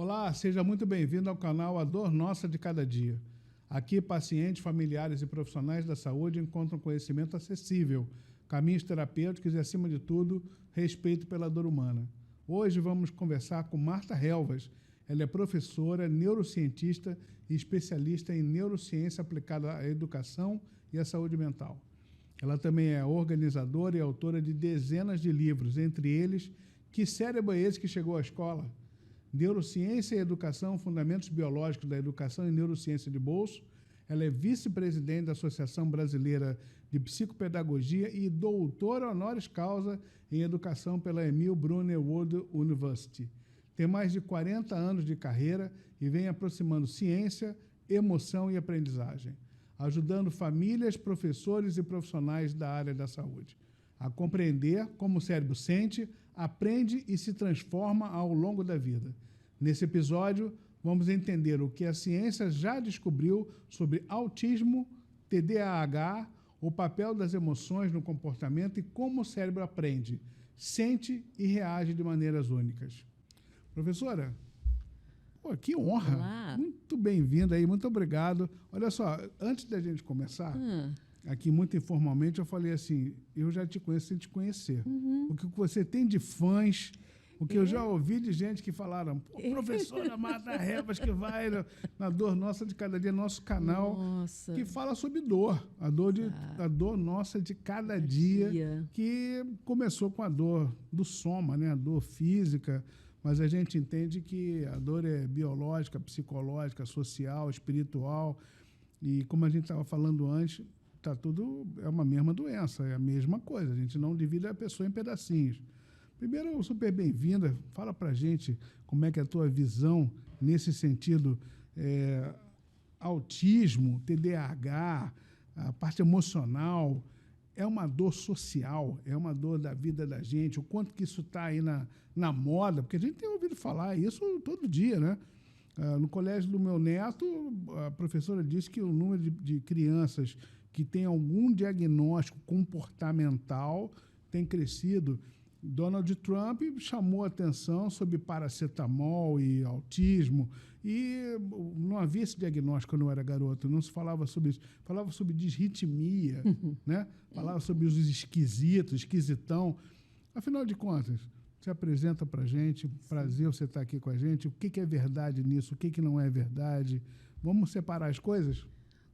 Olá, seja muito bem-vindo ao canal A Dor Nossa de Cada Dia. Aqui, pacientes, familiares e profissionais da saúde encontram conhecimento acessível, caminhos terapêuticos e, acima de tudo, respeito pela dor humana. Hoje vamos conversar com Marta Helvas. Ela é professora, neurocientista e especialista em neurociência aplicada à educação e à saúde mental. Ela também é organizadora e autora de dezenas de livros, entre eles Que Cérebro é Esse que Chegou à Escola? Neurociência e Educação, Fundamentos Biológicos da Educação e Neurociência de Bolso. Ela é vice-presidente da Associação Brasileira de Psicopedagogia e doutora honoris causa em Educação pela Emil Brunner World University. Tem mais de 40 anos de carreira e vem aproximando ciência, emoção e aprendizagem, ajudando famílias, professores e profissionais da área da saúde a compreender como o cérebro sente, aprende e se transforma ao longo da vida. Nesse episódio, vamos entender o que a ciência já descobriu sobre autismo, TDAH, o papel das emoções no comportamento e como o cérebro aprende, sente e reage de maneiras únicas. Professora, pô, que honra! Olá. Muito bem-vinda aí, muito obrigado. Olha só, antes da gente começar, aqui muito informalmente, eu falei assim, eu já te conheço sem te conhecer. O que você tem de fãs, o que eu já ouvi de gente que falaram, pô, professora Marta Helvas, que vai na Dor Nossa de Cada Dia, nosso canal, que fala sobre dor, a dor nossa de cada dia, que começou com a dor do soma, né, a dor física, mas a gente entende que a dor é biológica, psicológica, social, espiritual, e como a gente estava falando antes, tá tudo, é uma mesma doença, é a mesma coisa, a gente não divide a pessoa em pedacinhos. Primeiro, super bem-vinda, fala pra gente como é que é a tua visão nesse sentido, autismo, TDAH, a parte emocional, é uma dor social, é uma dor da vida da gente, o quanto que isso está aí na moda, porque a gente tem ouvido falar isso todo dia, né? No colégio do meu neto, a professora disse que o número de crianças que tem algum diagnóstico comportamental tem crescido. Donald Trump chamou a atenção sobre paracetamol e autismo, e não havia esse diagnóstico quando eu era garoto, não se falava sobre isso, falava sobre disritmia, né? Falava sobre os esquisitão. Afinal de contas, se apresenta para a gente, prazer você estar aqui com a gente, o que é verdade nisso, o que não é verdade, vamos separar as coisas?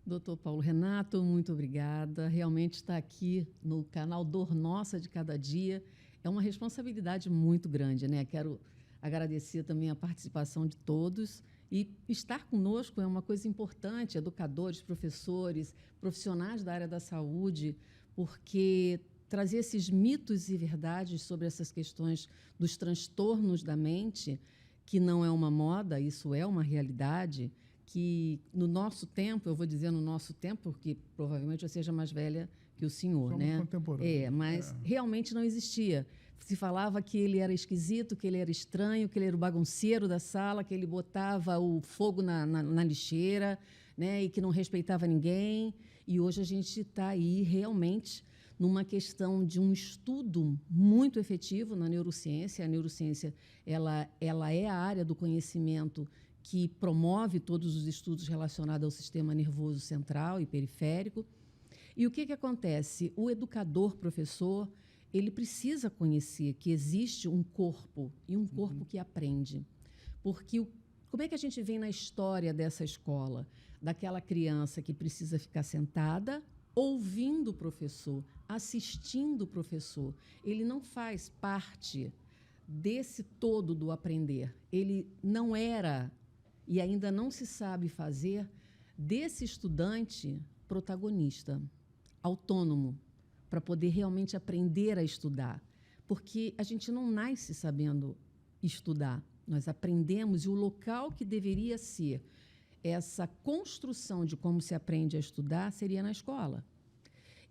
Doutor Paulo Renato, muito obrigada. Realmente estar aqui no canal Dor Nossa de Cada Dia é uma responsabilidade muito grande, né? Quero agradecer também a participação de todos e estar conosco é uma coisa importante, educadores, professores, profissionais da área da saúde, porque trazer esses mitos e verdades sobre essas questões dos transtornos da mente, que não é uma moda, isso é uma realidade, que no nosso tempo, eu vou dizer no nosso tempo, porque provavelmente eu seja mais velha que o senhor, somos né? Contemporâneos. Mas realmente não existia. Se falava que ele era esquisito, que ele era estranho, que ele era o bagunceiro da sala, que ele botava o fogo na lixeira, né? E que não respeitava ninguém. E hoje a gente está aí realmente numa questão de um estudo muito efetivo na neurociência. A neurociência ela é a área do conhecimento que promove todos os estudos relacionados ao sistema nervoso central e periférico. E o que acontece? O educador, professor, ele precisa conhecer que existe um corpo, e um corpo que aprende. Porque como é que a gente vem na história dessa escola? Daquela criança que precisa ficar sentada, ouvindo o professor, assistindo o professor. Ele não faz parte desse todo do aprender. Ele não era e ainda não se sabe fazer desse estudante protagonista, autônomo, para poder realmente aprender a estudar. Porque a gente não nasce sabendo estudar, nós aprendemos, e o local que deveria ser essa construção de como se aprende a estudar seria na escola.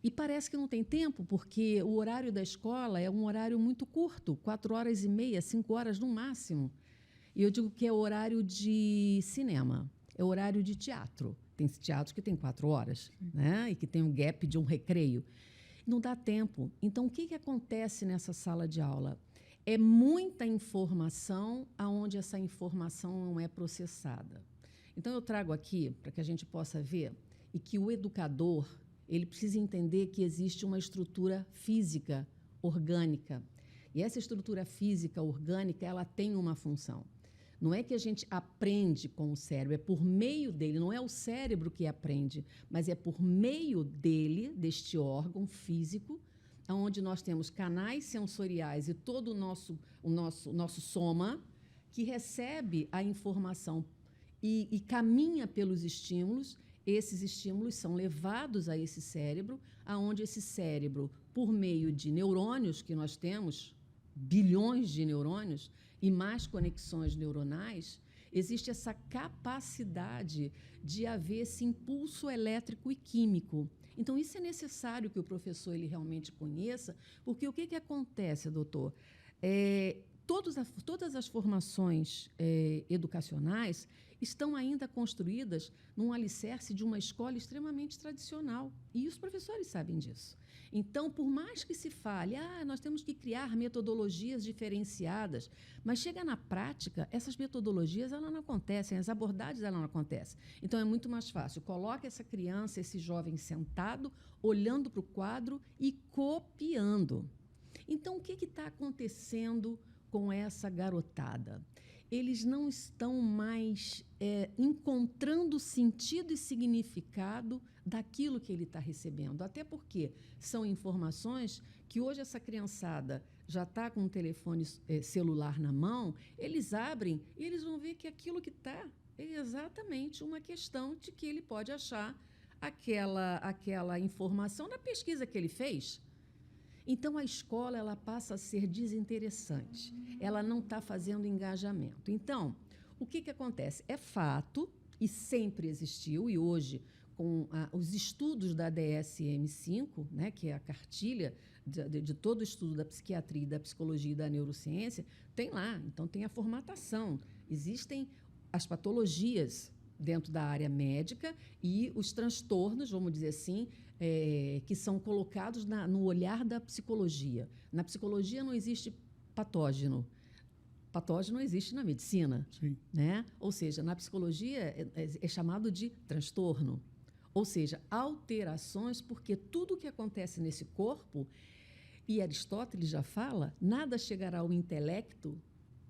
E parece que não tem tempo, porque o horário da escola é um horário muito curto, 4h30, 5 horas no máximo. E eu digo que é horário de cinema, é horário de teatro. Tem teatros que tem 4 horas, né? E que tem um gap de um recreio. Não dá tempo. Então, o que acontece nessa sala de aula? É muita informação aonde essa informação não é processada. Então, eu trago aqui, para que a gente possa ver, e que o educador ele precisa entender que existe uma estrutura física orgânica. E essa estrutura física orgânica ela tem uma função. Não é que a gente aprende com o cérebro, é por meio dele, não é o cérebro que aprende, mas é por meio dele, deste órgão físico, onde nós temos canais sensoriais e todo o nosso soma, que recebe a informação e caminha pelos estímulos. Esses estímulos são levados a esse cérebro, aonde esse cérebro, por meio de neurônios que nós temos, bilhões de neurônios e mais conexões neuronais, existe essa capacidade de haver esse impulso elétrico e químico. Então, isso é necessário que o professor ele realmente conheça, porque o que acontece, doutor? Todas as formações educacionais estão ainda construídas num alicerce de uma escola extremamente tradicional. E os professores sabem disso. Então, por mais que se fale, nós temos que criar metodologias diferenciadas, mas chega na prática, essas metodologias elas não acontecem, as abordagens elas não acontecem. Então, é muito mais fácil. Coloque essa criança, esse jovem sentado, olhando para o quadro e copiando. Então, o que está acontecendo com essa garotada? Eles não estão mais encontrando sentido e significado daquilo que ele está recebendo. Até porque são informações que hoje essa criançada já está com um telefone celular na mão, eles abrem e eles vão ver que aquilo que está é exatamente uma questão de que ele pode achar aquela informação na pesquisa que ele fez. Então, a escola ela passa a ser desinteressante. Ela não está fazendo engajamento. Então, o que acontece? É fato, e sempre existiu, e hoje, com os estudos da DSM-5, né, que é a cartilha de todo o estudo da psiquiatria, da psicologia e da neurociência, tem lá. Então, tem a formatação. Existem as patologias dentro da área médica e os transtornos, vamos dizer assim, que são colocados no olhar da psicologia. Na psicologia não existe patógeno. Patógeno existe na medicina. Sim. Né? Ou seja, na psicologia é chamado de transtorno. Ou seja, alterações, porque tudo o que acontece nesse corpo, e Aristóteles já fala, nada chegará ao intelecto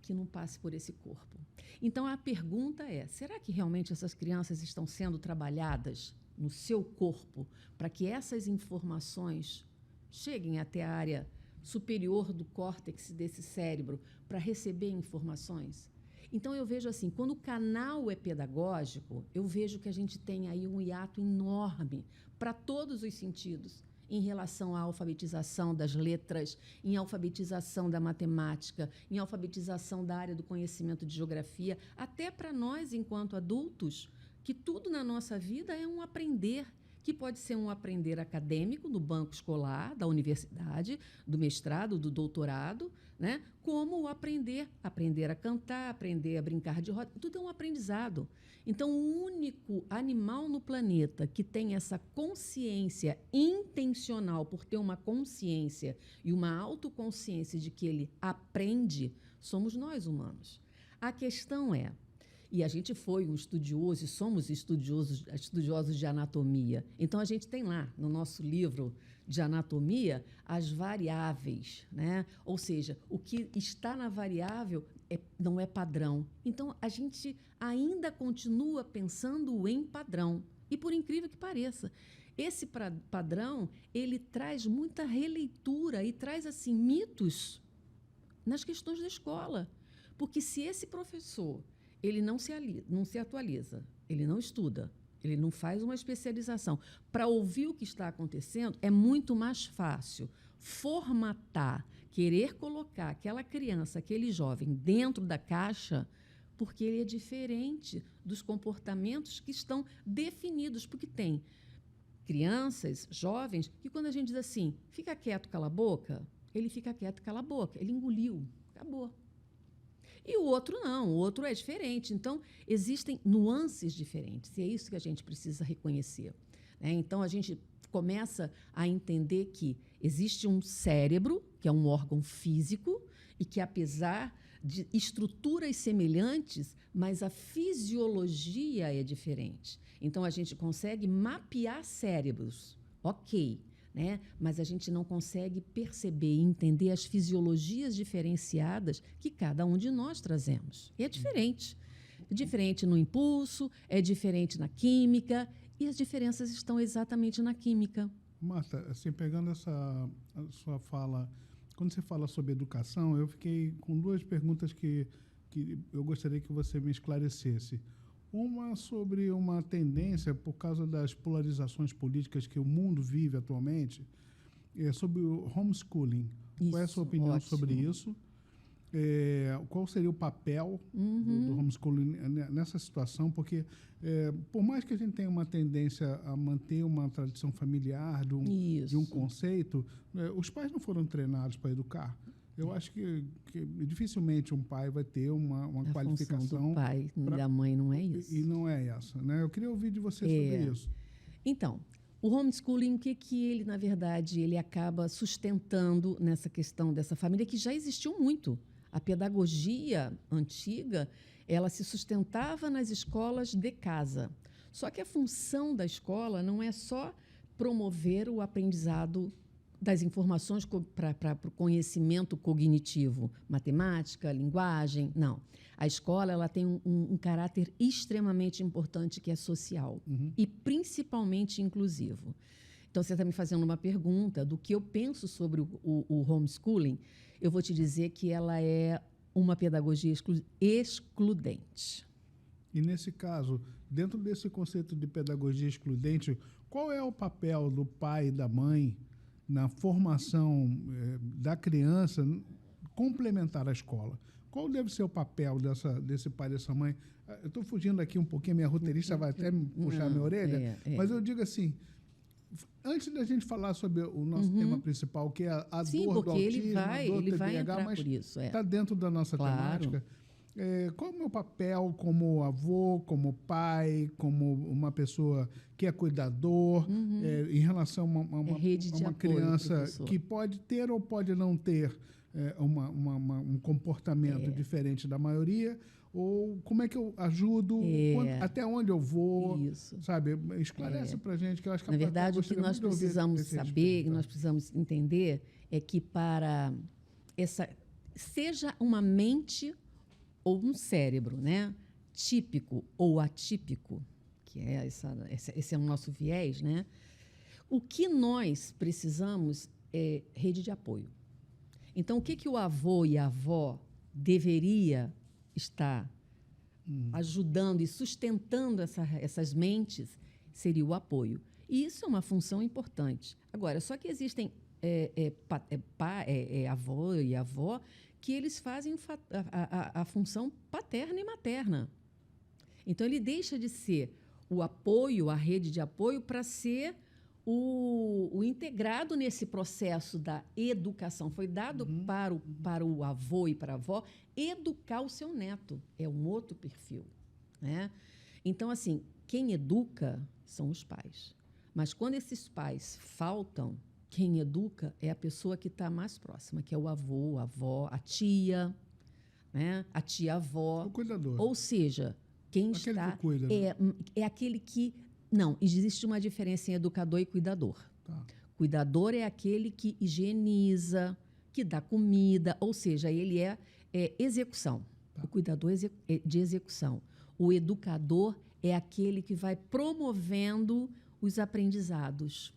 que não passe por esse corpo. Então, a pergunta é, será que realmente essas crianças estão sendo trabalhadas no seu corpo para que essas informações cheguem até a área superior do córtex desse cérebro para receber informações? Então, eu vejo assim, quando o canal é pedagógico, eu vejo que a gente tem aí um hiato enorme para todos os sentidos, em relação à alfabetização das letras, em alfabetização da matemática, em alfabetização da área do conhecimento de geografia, até para nós, enquanto adultos, que tudo na nossa vida é um aprender, que pode ser um aprender acadêmico, no banco escolar, da universidade, do mestrado, do doutorado, né? Como o aprender a cantar, aprender a brincar de roda, tudo é um aprendizado. Então, o único animal no planeta que tem essa consciência intencional, por ter uma consciência e uma autoconsciência de que ele aprende, somos nós, humanos. A questão é, e a gente foi um estudioso, e somos estudiosos de anatomia. Então, a gente tem lá, no nosso livro de anatomia, as variáveis, né? Ou seja, o que está na variável não é padrão. Então, a gente ainda continua pensando em padrão. E, por incrível que pareça, esse padrão, ele traz muita releitura e traz, assim, mitos nas questões da escola. Porque se esse professor ele não se atualiza, ele não estuda, ele não faz uma especialização. Para ouvir o que está acontecendo, é muito mais fácil formatar, querer colocar aquela criança, aquele jovem dentro da caixa, porque ele é diferente dos comportamentos que estão definidos, porque tem crianças, jovens, que quando a gente diz assim, fica quieto, cala a boca, ele fica quieto, cala a boca, ele engoliu, acabou. E o outro não, o outro é diferente. Então, existem nuances diferentes, e é isso que a gente precisa reconhecer. Né? Então, a gente começa a entender que existe um cérebro, que é um órgão físico, e que, apesar de estruturas semelhantes, mas a fisiologia é diferente. Então, a gente consegue mapear cérebros, ok, né? Mas a gente não consegue perceber e entender as fisiologias diferenciadas que cada um de nós trazemos. E é diferente. É diferente no impulso, é diferente na química, e as diferenças estão exatamente na química. Marta, assim, pegando a sua fala, quando você fala sobre educação, eu fiquei com duas perguntas que eu gostaria que você me esclarecesse. Uma sobre uma tendência, por causa das polarizações políticas que o mundo vive atualmente, sobre o homeschooling. Qual é a sua opinião sobre isso? Qual seria o papel do homeschooling nessa situação? Porque, por mais que a gente tenha uma tendência a manter uma tradição familiar de um conceito, os pais não foram treinados para educar. Eu acho que dificilmente um pai vai ter uma qualificação. A função do pai e da mãe não é isso. E não é essa, né? Eu queria ouvir de você sobre isso. Então, o homeschooling, o que ele, na verdade, ele acaba sustentando nessa questão dessa família que já existiu muito. A pedagogia antiga, ela se sustentava nas escolas de casa. Só que a função da escola não é só promover o aprendizado das informações para o conhecimento cognitivo, matemática, linguagem, não. A escola ela tem um caráter extremamente importante que é social e principalmente inclusivo. Então, você está me fazendo uma pergunta do que eu penso sobre o homeschooling. Eu vou te dizer que ela é uma pedagogia excludente. E, nesse caso, dentro desse conceito de pedagogia excludente, qual é o papel do pai e da mãe na formação da criança complementar à escola? Qual deve ser o papel desse pai e dessa mãe? Eu estou fugindo aqui um pouquinho, minha roteirista vai até me puxar a minha orelha, mas eu digo assim, antes da gente falar sobre o nosso tema principal, que é a dor do autismo, a dor do TDAH, mas está dentro da nossa temática. Qual é o meu papel como avô, como pai, como uma pessoa que é cuidador, em relação a uma criança que pode ter ou pode não ter um comportamento diferente da maioria? Ou como é que eu ajudo, até onde eu vou, sabe? Esclarece para a gente, que eu acho que na verdade, o que nós precisamos saber, que nós precisamos entender, é que para seja uma mente ou um cérebro, né, típico ou atípico, que esse é o nosso viés, né? O que nós precisamos é rede de apoio. Então, o que o avô e a avó deveria estar ajudando e sustentando essas mentes seria o apoio. E isso é uma função importante. Agora, só que existem avô e avó que eles fazem a função paterna e materna. Então, ele deixa de ser o apoio, a rede de apoio, para ser o integrado nesse processo da educação. Foi dado para o avô e para a avó educar o seu neto. É um outro perfil, né? Então, assim, quem educa são os pais. Mas quando esses pais faltam, quem educa é a pessoa que está mais próxima, que é o avô, a avó, a tia, né? A tia-avó. O cuidador. Ou seja, quem aquele está... que cuida, é aquele que... Não, existe uma diferença em educador e cuidador. Tá. Cuidador é aquele que higieniza, que dá comida, ou seja, ele é execução. Tá. O cuidador é de execução. O educador é aquele que vai promovendo os aprendizados,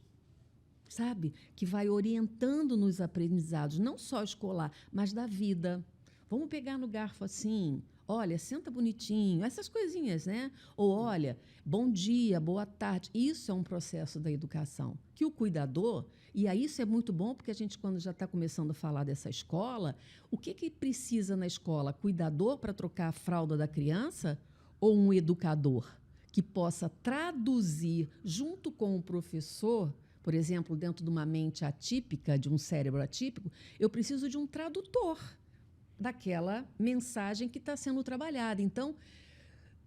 sabe? Que vai orientando nos aprendizados, não só escolar, mas da vida. Vamos pegar no garfo assim... Olha, senta bonitinho, essas coisinhas, né? Ou, olha, bom dia, boa tarde. Isso é um processo da educação. Que o cuidador, e aí isso é muito bom, porque a gente, quando já está começando a falar dessa escola, o que precisa na escola? Cuidador para trocar a fralda da criança ou um educador que possa traduzir junto com o professor, por exemplo, dentro de uma mente atípica, de um cérebro atípico, eu preciso de um tradutor daquela mensagem que está sendo trabalhada. Então,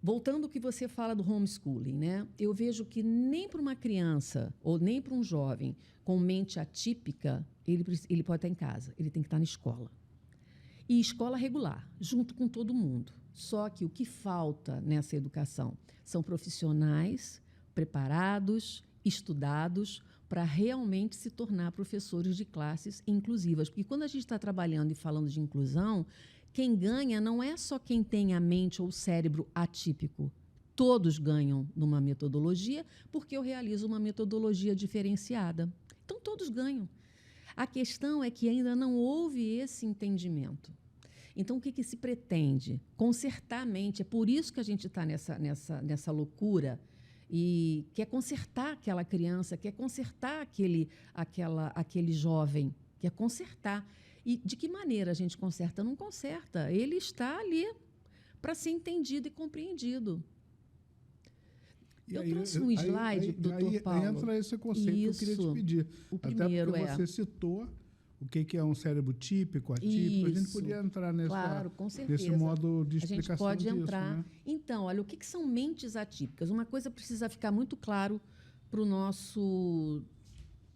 voltando ao que você fala do homeschooling, né? Eu vejo que nem para uma criança ou nem para um jovem com mente atípica, ele pode estar em casa, ele tem que estar na escola. E escola regular, junto com todo mundo. Só que o que falta nessa educação são profissionais preparados, estudados, para realmente se tornar professores de classes inclusivas. Porque quando a gente está trabalhando e falando de inclusão, quem ganha não é só quem tem a mente ou o cérebro atípico. Todos ganham numa metodologia, porque eu realizo uma metodologia diferenciada. Então, todos ganham. A questão é que ainda não houve esse entendimento. Então, o que se pretende? Consertar a mente. É por isso que a gente está nessa loucura e quer consertar aquela criança, quer consertar aquele jovem, quer consertar. E de que maneira a gente conserta? Não conserta. Ele está ali para ser entendido e compreendido. Eu trouxe um slide, doutor Paulo. Aí entra esse conceito que eu queria te pedir. O primeiro até porque você citou o que é um cérebro típico, atípico. A gente podia entrar nesse modo de explicação a gente pode disso, entrar. né? Então, olha, o que são mentes atípicas? Uma coisa precisa ficar muito claro para o nosso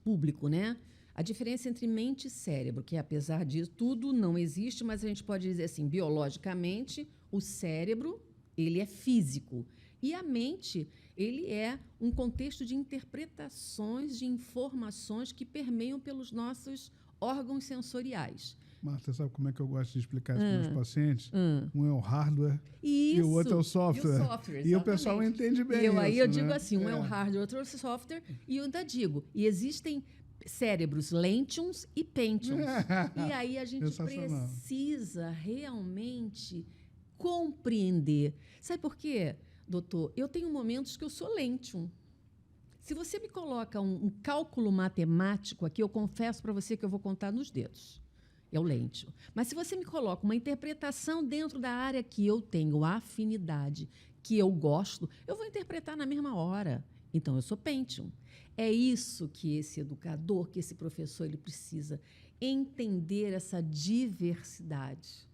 público, né? A diferença entre mente e cérebro, que apesar disso tudo não existe, mas a gente pode dizer assim, biologicamente, o cérebro, ele é físico. E a mente, ele é um contexto de interpretações de informações que permeiam pelos nossos órgãos sensoriais. Marta, sabe como é que eu gosto de explicar isso para os meus pacientes? Um é o hardware e o outro é o software. E o pessoal entende bem isso. Aí eu digo assim, um é o hardware, outro é o software, e eu ainda digo, e existem cérebros lentiums e pentiums. E aí a gente precisa realmente compreender. Sabe por quê, doutor? Eu tenho momentos que eu sou lentium. Se você me coloca um cálculo matemático aqui, eu confesso para você que eu vou contar nos dedos. É o lentium. Mas se você me coloca uma interpretação dentro da área que eu tenho afinidade, que eu gosto, eu vou interpretar na mesma hora. Então, eu sou pentium. É isso que esse educador, que esse professor, ele precisa entender essa diversidade.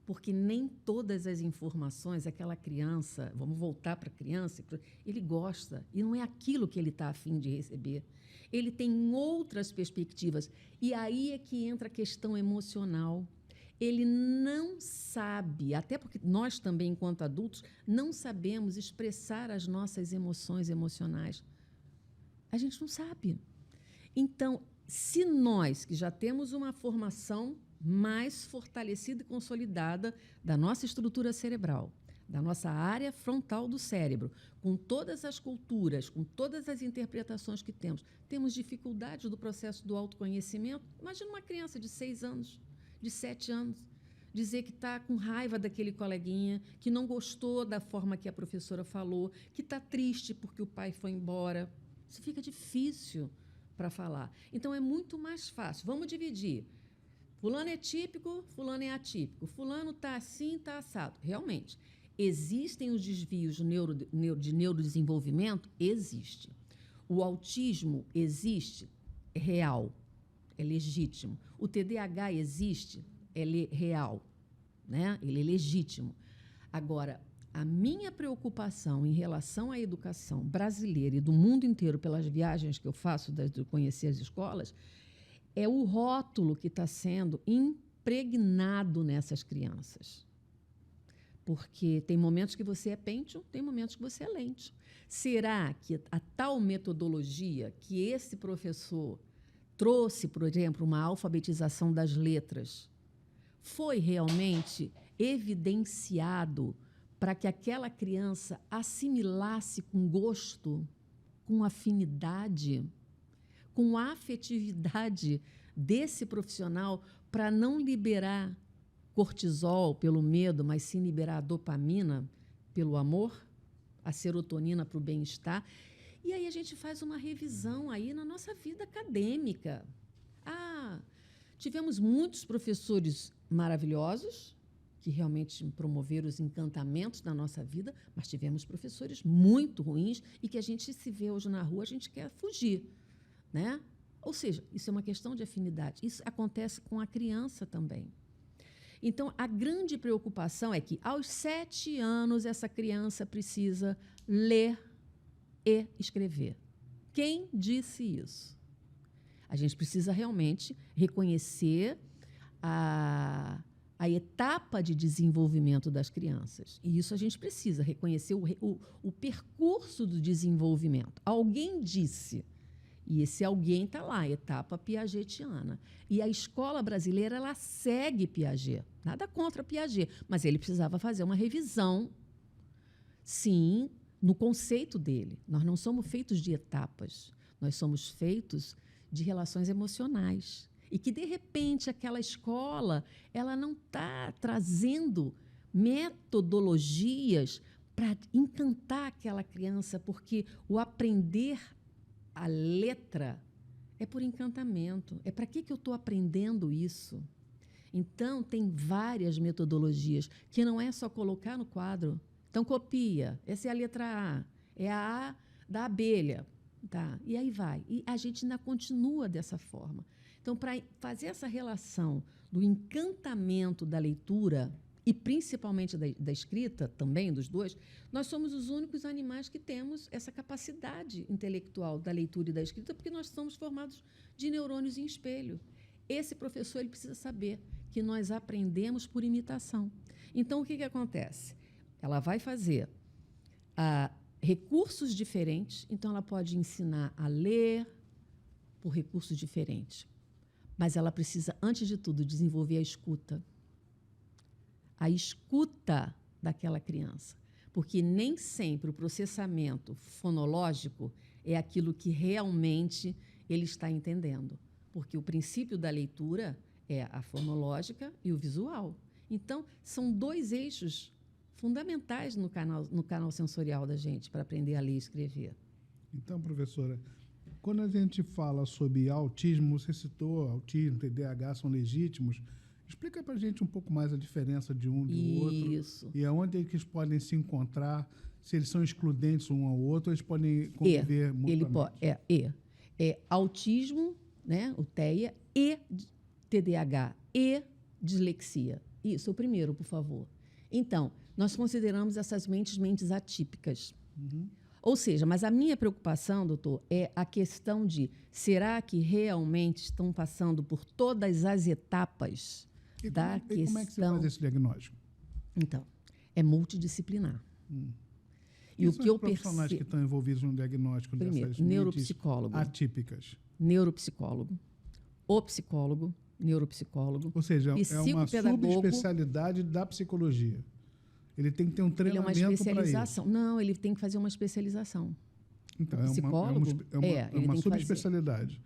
Porque nem todas as informações, aquela criança, vamos voltar para a criança, ele gosta, e não é aquilo que ele está a fim de receber. Ele tem outras perspectivas. E aí é que entra a questão emocional. Ele não sabe, até porque nós também, enquanto adultos, não sabemos expressar as nossas emoções emocionais. A gente não sabe. Então, se nós, que já temos uma formação mais fortalecida e consolidada da nossa estrutura cerebral, da nossa área frontal do cérebro, com todas as culturas, com todas as interpretações que temos dificuldades do processo do autoconhecimento. Imagina uma criança de 6 anos, de 7 anos, dizer que está com raiva daquele coleguinha, que não gostou da forma que a professora falou, que está triste porque o pai foi embora. Isso fica difícil para falar. Então, é muito mais fácil. Vamos dividir. Fulano é típico, fulano é atípico. Fulano está assim, está assado. Realmente, existem os desvios de neurodesenvolvimento? Existe. O autismo existe? É real, é legítimo. O TDAH existe? É real, né? Ele é legítimo. Agora, a minha preocupação em relação à educação brasileira e do mundo inteiro, pelas viagens que eu faço de conhecer as escolas, é o rótulo que está sendo impregnado nessas crianças. Porque tem momentos que você é pentium, tem momentos que você é lentium. Será que a tal metodologia que esse professor trouxe, por exemplo, uma alfabetização das letras, foi realmente evidenciado para que aquela criança assimilasse com gosto, com afinidade, com a afetividade desse profissional para não liberar cortisol pelo medo, mas sim liberar a dopamina pelo amor, a serotonina para o bem-estar. E aí a gente faz uma revisão aí na nossa vida acadêmica. Tivemos muitos professores maravilhosos que realmente promoveram os encantamentos da nossa vida, mas tivemos professores muito ruins e que a gente se vê hoje na rua, a gente quer fugir. Né? Ou seja, isso é uma questão de afinidade. Isso acontece com a criança também. Então, a grande preocupação é que, aos 7 anos, essa criança precisa ler e escrever. Quem disse isso? A gente precisa realmente reconhecer a a etapa de desenvolvimento das crianças. E isso a gente precisa reconhecer o percurso do desenvolvimento. Alguém disse, e esse alguém está lá, etapa piagetiana. E a escola brasileira, ela segue Piaget. Nada contra Piaget, mas ele precisava fazer uma revisão, sim, no conceito dele. Nós não somos feitos de etapas, nós somos feitos de relações emocionais. E que, de repente, aquela escola ela não está trazendo metodologias para encantar aquela criança, porque o aprender a letra é por encantamento. É para que eu estou aprendendo isso? Então, tem várias metodologias, que não é só colocar no quadro. Então, copia. Essa é a letra A. É a A da abelha. Tá? E aí vai. E a gente ainda continua dessa forma. Então, para fazer essa relação do encantamento da leitura e principalmente da escrita, também dos dois, nós somos os únicos animais que temos essa capacidade intelectual da leitura e da escrita, porque nós somos formados de neurônios em espelho. Esse professor ele precisa saber que nós aprendemos por imitação. Então, o que acontece? Ela vai fazer recursos diferentes, então ela pode ensinar a ler por recursos diferentes. Mas ela precisa, antes de tudo, desenvolver a escuta. A escuta daquela criança. Porque nem sempre o processamento fonológico é aquilo que realmente ele está entendendo. Porque o princípio da leitura é a fonológica e o visual. Então, são dois eixos fundamentais no canal sensorial da gente para aprender a ler e escrever. Então, professora, quando a gente fala sobre autismo, você citou autismo, TDAH são legítimos. Explica para a gente um pouco mais a diferença de um do outro. Isso. E aonde eles podem se encontrar, se eles são excludentes um ao outro, ou eles podem conviver mutuamente. Autismo, né, o TEA, e TDAH, e dislexia. Isso, o primeiro, por favor. Então, nós consideramos essas mentes atípicas. Uhum. Ou seja, mas a minha preocupação, doutor, é a questão de será que realmente estão passando por todas as etapas da questão... E como é que você faz esse diagnóstico? Então, é multidisciplinar. E o que eu profissionais que estão envolvidos no diagnóstico dessas neuropsicólogo, atípicas? Neuropsicólogo, o psicólogo, neuropsicólogo. Ou seja, é uma subespecialidade da psicologia. Ele tem que ter um treinamento para isso. Ele é uma especialização. Não, ele tem que fazer uma especialização. Então, é uma subespecialidade.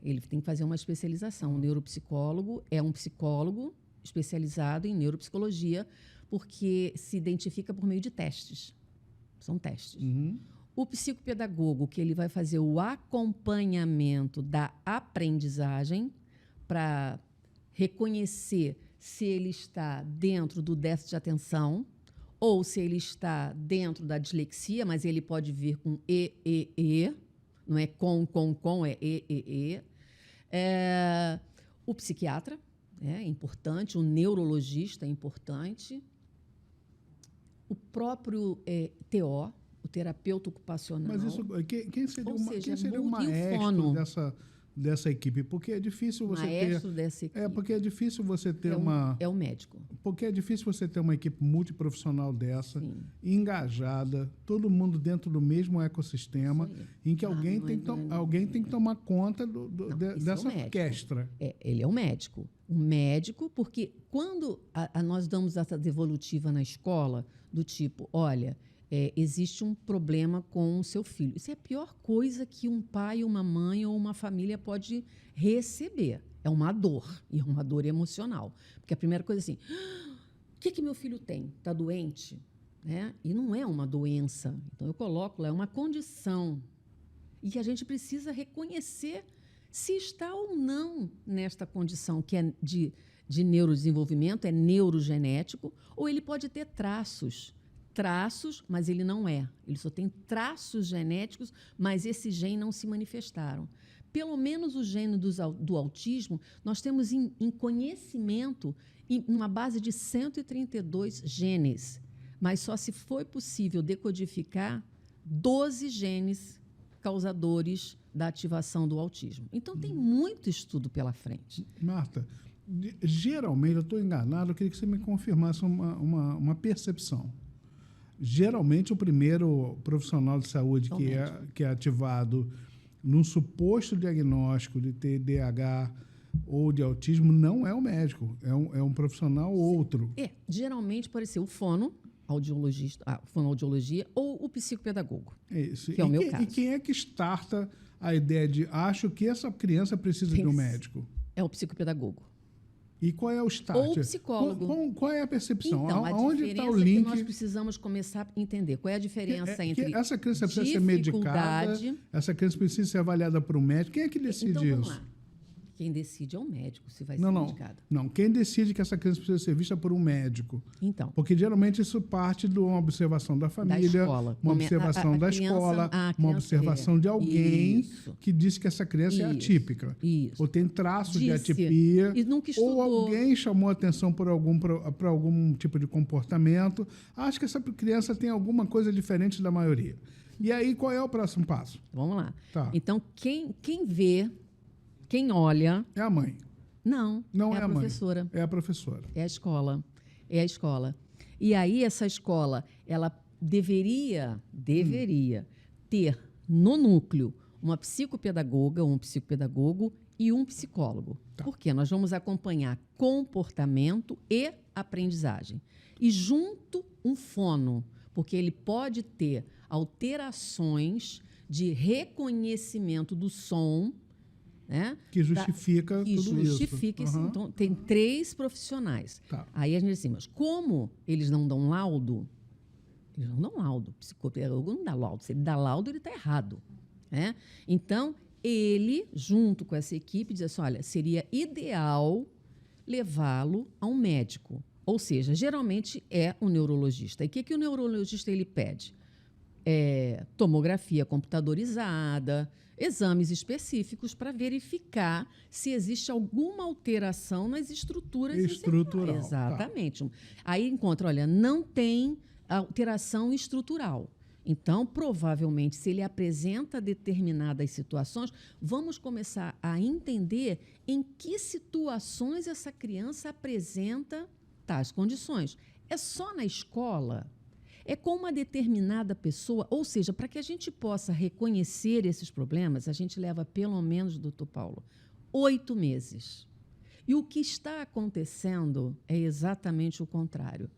Ele tem que fazer uma especialização. O neuropsicólogo é um psicólogo especializado em neuropsicologia, porque se identifica por meio de testes. São testes. Uhum. O psicopedagogo, que ele vai fazer o acompanhamento da aprendizagem para reconhecer se ele está dentro do déficit de atenção ou se ele está dentro da dislexia, mas ele pode vir com E, não é com, é E. O psiquiatra é importante, o neurologista é importante, o próprio TO, o terapeuta ocupacional. Mas isso, quem seria o maestro dessa equipe? Porque é difícil você dessa equipe. Porque é difícil você ter É o médico. Porque é difícil você ter uma equipe multiprofissional dessa, sim, engajada, todo mundo dentro do mesmo ecossistema, em que alguém tem que tomar conta dessa orquestra. Ele é o médico. O médico, porque quando nós damos essa devolutiva na escola, do tipo, olha... existe um problema com o seu filho. Isso é a pior coisa que um pai, uma mãe ou uma família pode receber. É uma dor, e é uma dor emocional. Porque a primeira coisa é assim, o que meu filho tem? Está doente? Né? E não é uma doença. Então, eu coloco lá, é uma condição. E a gente precisa reconhecer se está ou não nesta condição, que é de neurodesenvolvimento, é neurogenético, ou ele pode ter traços, mas ele não é. Ele só tem traços genéticos, mas esses genes não se manifestaram. Pelo menos o gene do autismo, nós temos em conhecimento uma base de 132 genes, mas só se foi possível decodificar 12 genes causadores da ativação do autismo. Então, tem muito estudo pela frente. Marta, Geralmente, eu estou enganado, eu queria que você me confirmasse uma percepção. Geralmente, o primeiro profissional de saúde que é ativado num suposto diagnóstico de TDAH ou de autismo não é o médico, é um profissional outro. Geralmente pode ser o fonoaudiologia ou o psicopedagogo, Isso. que é o meu caso. E quem é que starta a ideia de acho que essa criança precisa de um médico? É o psicopedagogo. E qual é o start? Ou o psicólogo. Qual é a percepção? Então, Onde está o é link? que nós precisamos começar a entender qual é a diferença entre essa criança precisa ser medicada, essa criança precisa ser avaliada por um médico. Quem é que decide então, vamos isso? lá. Quem decide é o médico se vai ser medicada. Não, quem decide que essa criança precisa ser vista por um médico? Então. Porque geralmente isso parte de uma observação da família, da escola. uma observação da escola, uma observação de alguém que disse que essa criança é atípica. Ou tem traços de atipia. E nunca estudou. Ou alguém chamou a atenção por algum tipo de comportamento. Acho que essa criança tem alguma coisa diferente da maioria. E aí, qual é o próximo passo? Vamos lá. Tá. Então, quem vê, quem olha... É a mãe. Não é a professora. Mãe. É a professora. É a escola. É a escola. E aí, essa escola, ela deveria ter no núcleo uma psicopedagoga, um psicopedagogo e um psicólogo. Tá. Porque nós vamos acompanhar comportamento e aprendizagem. E junto um fono, porque ele pode ter alterações de reconhecimento do som, né? Que justifica tudo isso. Então, tem 3 profissionais. Tá. Aí a gente diz assim, mas como eles não dão laudo? Eles não dão laudo. O psicopedagogo não dá laudo. Se ele dá laudo, ele está errado. Né? Então, ele, junto com essa equipe, diz assim, olha, seria ideal levá-lo a um médico. Ou seja, geralmente é um neurologista. E o que o neurologista ele pede? Tomografia computadorizada, exames específicos para verificar se existe alguma alteração nas estruturas estrutural. Exatamente. Tá. Aí encontra, olha, não tem alteração estrutural. Então, provavelmente, se ele apresenta determinadas situações, vamos começar a entender em que situações essa criança apresenta tais condições. É só na escola? É com uma determinada pessoa? Ou seja, para que a gente possa reconhecer esses problemas, a gente leva pelo menos, doutor Paulo, 8 meses. E o que está acontecendo é exatamente o contrário.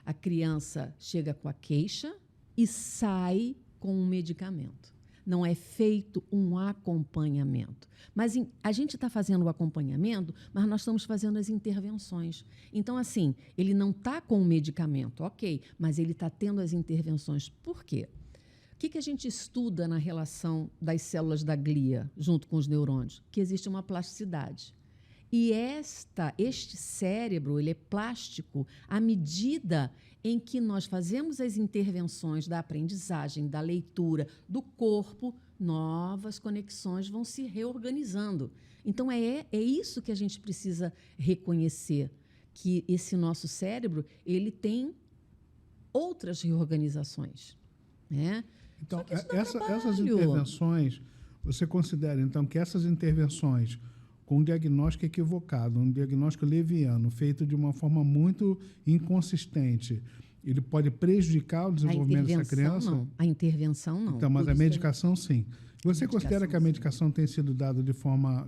A criança chega com a queixa e sai com um medicamento. Não é feito um acompanhamento. Mas a gente está fazendo o acompanhamento, mas nós estamos fazendo as intervenções. Então, assim, ele não está com o medicamento, ok, mas ele está tendo as intervenções. Por quê? O que a gente estuda na relação das células da glia junto com os neurônios? Que existe uma plasticidade. E este cérebro ele é plástico à medida em que nós fazemos as intervenções da aprendizagem, da leitura, do corpo, novas conexões vão se reorganizando. Então, é isso que a gente precisa reconhecer, que esse nosso cérebro ele tem outras reorganizações. Né? Então, essas intervenções, você considera, então, que essas intervenções com um diagnóstico equivocado, um diagnóstico leviano, feito de uma forma muito inconsistente, ele pode prejudicar o desenvolvimento dessa criança? Não. A intervenção, não. Então, mas a medicação, sim. Você considera que a medicação tem sido dada de forma...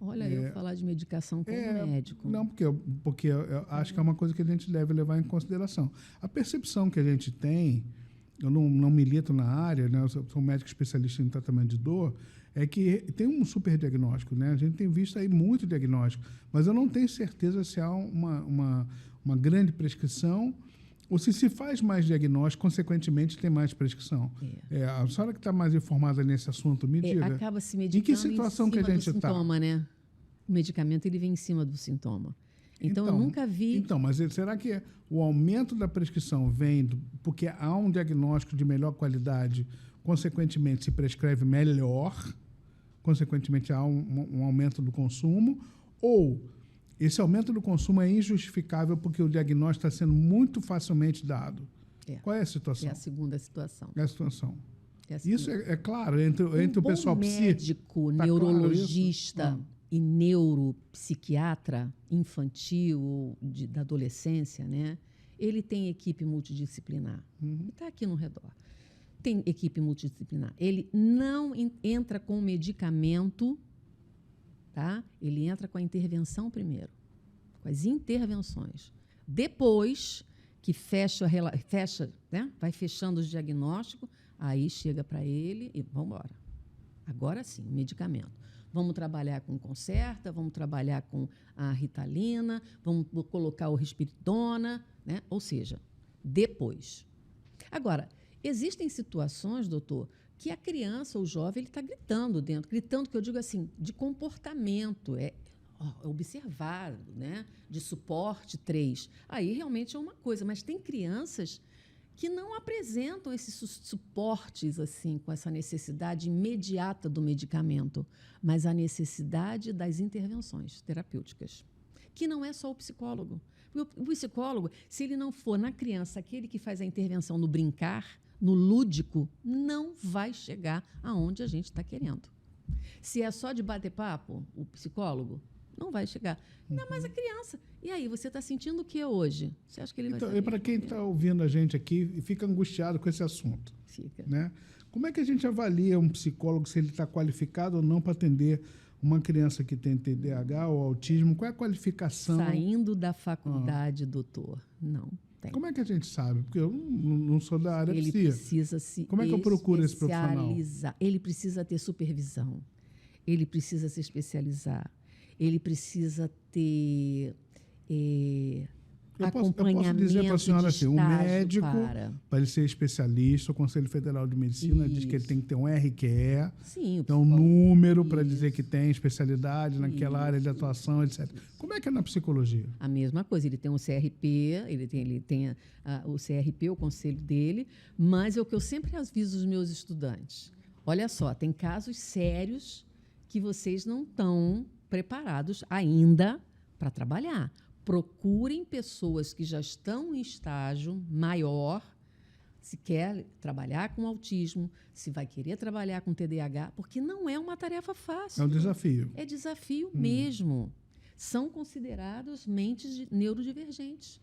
Olha, eu falar de medicação com o médico. Não, porque eu acho que é uma coisa que a gente deve levar em consideração. A percepção que a gente tem, eu não milito na área, né, eu sou médico especialista em tratamento de dor, é que tem um super diagnóstico, né? A gente tem visto aí muito diagnóstico, mas eu não tenho certeza se há uma grande prescrição ou se faz mais diagnóstico, consequentemente tem mais prescrição. A senhora que está mais informada nesse assunto, me diga. Acaba se medicando em que situação que a gente está? Sintoma, né? O medicamento ele vem em cima do sintoma. Então, eu nunca vi... Então, mas será que o aumento da prescrição vem porque há um diagnóstico de melhor qualidade, consequentemente se prescreve melhor, consequentemente há um aumento do consumo, ou esse aumento do consumo é injustificável porque o diagnóstico está sendo muito facilmente dado? Qual é a situação? É a segunda situação. É a situação. Isso é claro, entre o pessoal médico, neurologista, e neuropsiquiatra infantil da adolescência, né? Ele tem equipe multidisciplinar. Está aqui no redor. Tem equipe multidisciplinar. Ele não entra com medicamento, tá? Ele entra com a intervenção primeiro, com as intervenções. Depois que fecha, né? Vai fechando os diagnósticos, aí chega para ele e vamos embora. Agora sim, o medicamento. Vamos trabalhar com Concerta, vamos trabalhar com a Ritalina, vamos colocar o Risperidona, né? Ou seja, depois. Agora, existem situações, doutor, que a criança ou o jovem está gritando dentro. Gritando, que eu digo assim, de comportamento, observado, né? De suporte 3. Aí realmente é uma coisa, mas tem crianças que não apresentam esses suportes assim, com essa necessidade imediata do medicamento, mas a necessidade das intervenções terapêuticas, que não é só o psicólogo. O psicólogo, se ele não for na criança aquele que faz a intervenção no brincar, no lúdico, não vai chegar aonde a gente está querendo. Se é só de bater papo, o psicólogo, não vai chegar. Ainda mais a criança. E aí, você está sentindo o que hoje? Você acha que ele vai saber? E para quem está ouvindo a gente aqui e fica angustiado com esse assunto, fica, né? Como é que a gente avalia um psicólogo, se ele está qualificado ou não para atender uma criança que tem TDAH ou autismo? Qual é a qualificação? Saindo da faculdade, doutor, não tem. Como é que a gente sabe? Porque eu não sou da área Ele precisa se Como é que eu procuro esse profissional? Ele precisa ter supervisão. Ele precisa se especializar. Ele precisa ter acompanhamento. Eu posso dizer para a senhora assim, o médico, para ele ser especialista, o Conselho Federal de Medicina diz que ele tem que ter um RQE, sim, então um número para dizer que tem especialidade naquela área de atuação, etc. Como é que é na psicologia? A mesma coisa, ele tem um CRP, ele tem o CRP, o conselho dele, mas é o que eu sempre aviso os meus estudantes. Olha só, tem casos sérios que vocês não estão preparados ainda para trabalhar. Procurem pessoas que já estão em estágio maior, se quer trabalhar com autismo, se vai querer trabalhar com TDAH, porque não é uma tarefa fácil. É um desafio. É desafio mesmo. São considerados mentes neurodivergentes.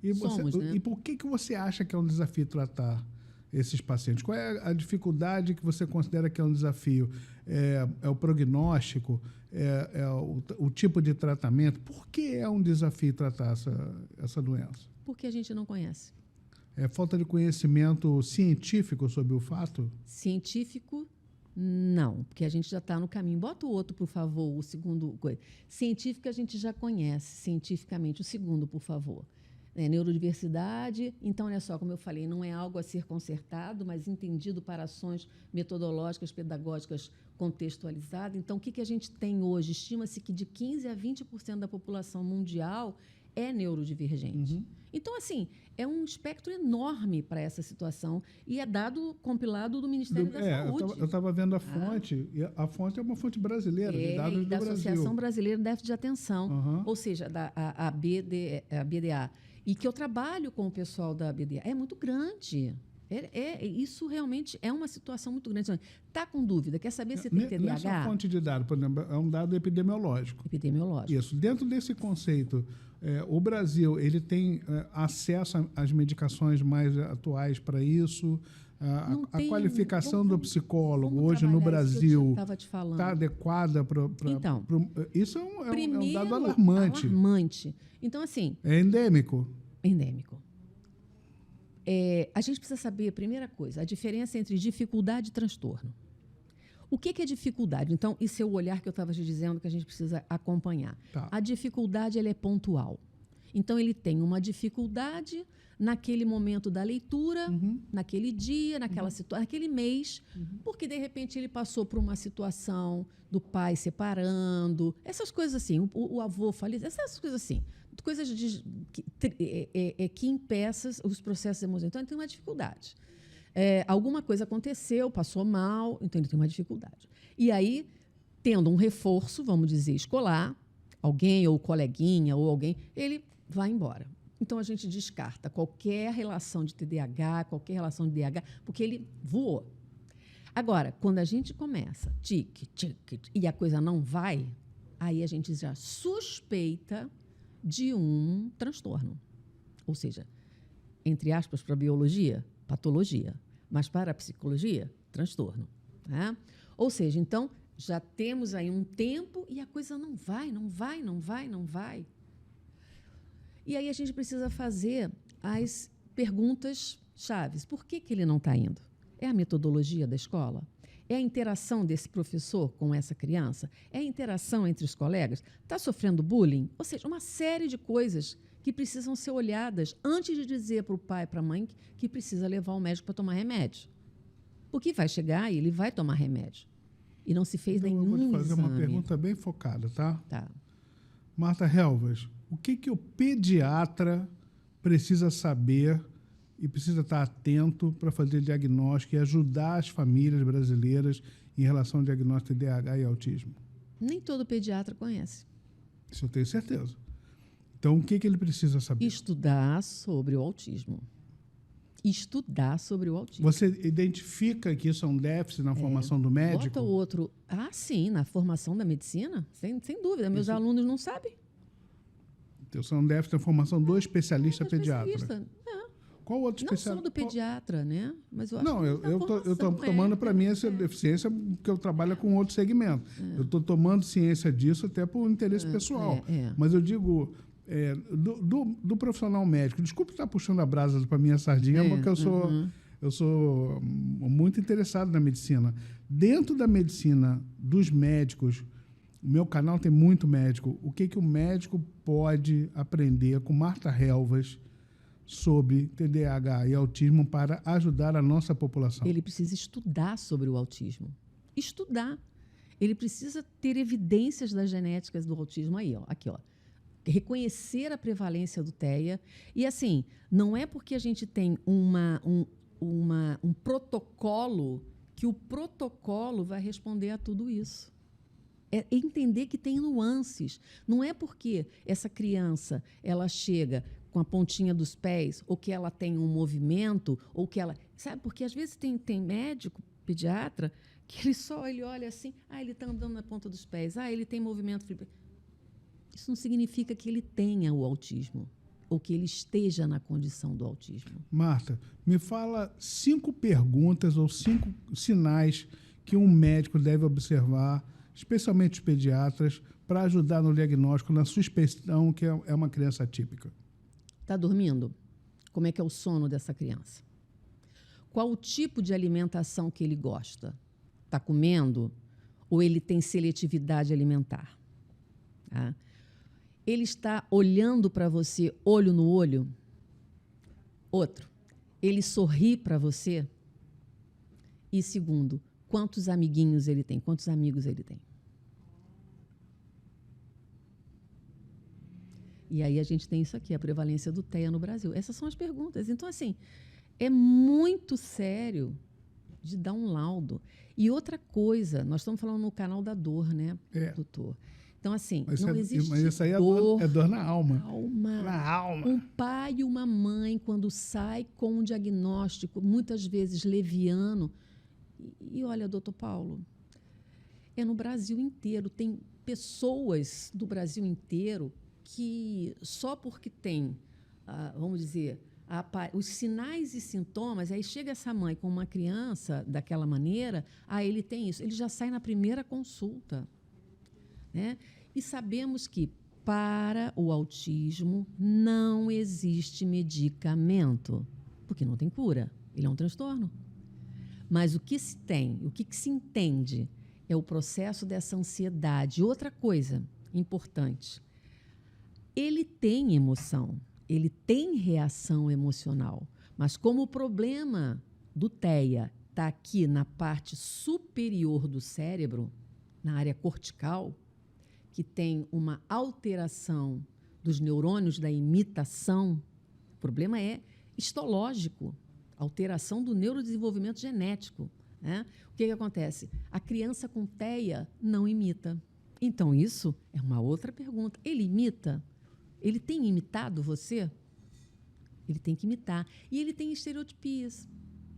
E por que você acha que é um desafio tratar esses pacientes? Qual é a dificuldade que você considera que é um desafio? É o prognóstico? É o tipo de tratamento? Por que é um desafio tratar essa doença? Porque a gente não conhece. É falta de conhecimento científico sobre o fato? Científico, não, porque a gente já está no caminho. Bota o outro, por favor, o segundo. Científico a gente já conhece, cientificamente. O segundo, por favor. Neurodiversidade, então, olha só, como eu falei, não é algo a ser consertado, mas entendido para ações metodológicas, pedagógicas contextualizadas. Então, o que a gente tem hoje? Estima-se que de 15% a 20% da população mundial é neurodivergente. Então, assim, é um espectro enorme para essa situação e é dado compilado do Ministério da Saúde. Eu estava vendo a fonte, e a fonte é uma fonte brasileira, de dados do da Brasil. Associação Brasileira de Déficit de Atenção, ou seja, a BDA. E que eu trabalho com o pessoal da BDA. É muito grande. Isso realmente é uma situação muito grande. Está com dúvida? Quer saber se tem TDAH? Nessa fonte de dados, por exemplo, é um dado epidemiológico. Epidemiológico. Isso. Dentro desse conceito, o Brasil ele tem acesso às medicações mais atuais para isso? A qualificação do psicólogo hoje no Brasil está adequada para... Então, isso é um dado alarmante. Então, assim... É endêmico? Endêmico. A gente precisa saber, primeira coisa, a diferença entre dificuldade e transtorno. O que é dificuldade? Então, isso é o olhar que eu estava te dizendo que a gente precisa acompanhar. Tá. A dificuldade ela é pontual. Então, ele tem uma dificuldade naquele momento da leitura, naquele dia, naquela situação, naquele mês, porque, de repente, ele passou por uma situação do pai separando, essas coisas assim, o avô faleceu, essas coisas assim, coisas que impeçam os processos emocionais. Então, ele tem uma dificuldade. Alguma coisa aconteceu, passou mal, então ele tem uma dificuldade. E aí, tendo um reforço, vamos dizer, escolar, alguém, ou coleguinha, ou alguém, ele vai embora. Então, a gente descarta qualquer relação de TDAH, qualquer relação de DH, porque ele voou. Agora, quando a gente começa, tique, tique, e a coisa não vai, aí a gente já suspeita de um transtorno. Ou seja, entre aspas, para a biologia, patologia, mas para a psicologia, transtorno. Tá? Ou seja, então, já temos aí um tempo e a coisa não vai. E aí a gente precisa fazer as perguntas chaves. Por que ele não está indo? É a metodologia da escola? É a interação desse professor com essa criança? É a interação entre os colegas? Está sofrendo bullying? Ou seja, uma série de coisas que precisam ser olhadas antes de dizer para o pai e para a mãe que precisa levar o médico para tomar remédio. Porque vai chegar e ele vai tomar remédio. E não se fez Então, nenhum eu vou te fazer exame. uma pergunta bem focada, tá? Tá. Marta Helvas, o que o pediatra precisa saber e precisa estar atento para fazer diagnóstico e ajudar as famílias brasileiras em relação ao diagnóstico de TDAH e autismo? Nem todo pediatra conhece. Isso eu tenho certeza. Então, o que ele precisa saber? Estudar sobre o autismo. Estudar sobre o autismo. Você identifica que isso é um déficit na formação do médico? Bota o outro. Ah, sim, na formação da medicina, sem dúvida. Meus alunos não sabem. Então, isso é um déficit na formação do especialista pediatra. Qual outro Não só do pediatra, né? Mas eu acho não, eu estou tomando para mim essa deficiência porque eu trabalho com outro segmento. Eu estou tomando ciência disso até por interesse pessoal. Mas eu digo, do profissional médico, desculpe estar puxando a brasa para minha sardinha, porque eu sou muito interessado na medicina. Dentro da medicina dos médicos, o meu canal tem muito médico. O que o médico pode aprender com Marta Helvas sobre TDAH e autismo para ajudar a nossa população? Ele precisa estudar sobre o autismo. Estudar. Ele precisa ter evidências das genéticas do autismo aí, ó, aqui, ó. Reconhecer a prevalência do TEA. E, assim, não é porque a gente tem um protocolo que o protocolo vai responder a tudo isso. É entender que tem nuances. Não é porque essa criança ela chega com a pontinha dos pés, ou que ela tem um movimento, ou que ela... Sabe, porque às vezes tem médico, pediatra, que ele olha assim, ele está andando na ponta dos pés, ele tem movimento... Isso não significa que ele tenha o autismo, ou que ele esteja na condição do autismo. Marta, me fala 5 perguntas ou 5 sinais que um médico deve observar, especialmente os pediatras, para ajudar no diagnóstico, na suspeição que é uma criança atípica. Está dormindo? Como é que é o sono dessa criança? Qual o tipo de alimentação que ele gosta? Está comendo? Ou ele tem seletividade alimentar? Tá? Ele está olhando para você, olho no olho? Outro, ele sorri para você? E segundo, quantos amiguinhos ele tem? Quantos amigos ele tem? E aí a gente tem isso aqui, a prevalência do TEA no Brasil. Essas são as perguntas. Então, assim, é muito sério de dar um laudo. E outra coisa, nós estamos falando no canal da dor, né, doutor? Então, assim, não existe mas isso aí é dor na alma. Na alma. Um pai e uma mãe, quando sai com um diagnóstico, muitas vezes leviano, e olha, doutor Paulo, é no Brasil inteiro, tem pessoas do Brasil inteiro que só porque tem, vamos dizer, os sinais e sintomas, aí chega essa mãe com uma criança daquela maneira, ele tem isso, ele já sai na primeira consulta. Né? E sabemos que para o autismo não existe medicamento, porque não tem cura, ele é um transtorno. Mas o que se tem, o que se entende é o processo dessa ansiedade. Outra coisa importante, ele tem emoção, ele tem reação emocional, mas como o problema do TEA está aqui na parte superior do cérebro, na área cortical, que tem uma alteração dos neurônios da imitação, o problema é histológico, alteração do neurodesenvolvimento genético. Né? O que acontece? A criança com TEA não imita. Então, isso é uma outra pergunta. Ele imita? Ele tem imitado você? Ele tem que imitar. E ele tem estereotipias.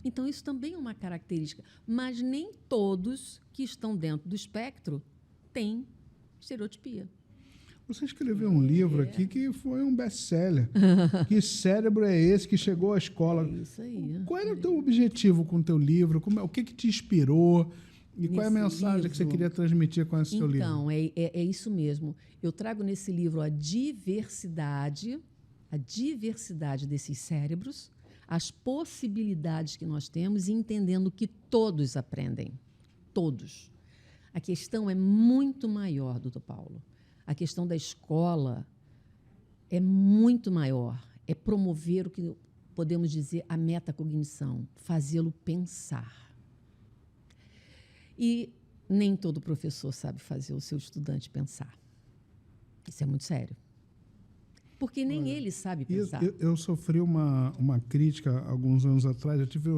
Então, isso também é uma característica. Mas nem todos que estão dentro do espectro têm Estereotipia. Você escreveu um livro aqui que foi um best-seller. Que cérebro é esse que chegou à escola? É isso aí. Qual era o teu objetivo com o teu livro? O que te inspirou? E qual é a Nesse mensagem que você queria transmitir com esse seu livro? Então, é isso mesmo. Eu trago nesse livro a diversidade desses cérebros, as possibilidades que nós temos e entendendo que todos aprendem. Todos. A questão é muito maior, doutor Paulo. A questão da escola é muito maior. É promover o que podemos dizer a metacognição, fazê-lo pensar. E nem todo professor sabe fazer o seu estudante pensar. Isso é muito sério. Porque nem ele sabe pensar. Eu sofri uma crítica alguns anos atrás. Eu tive,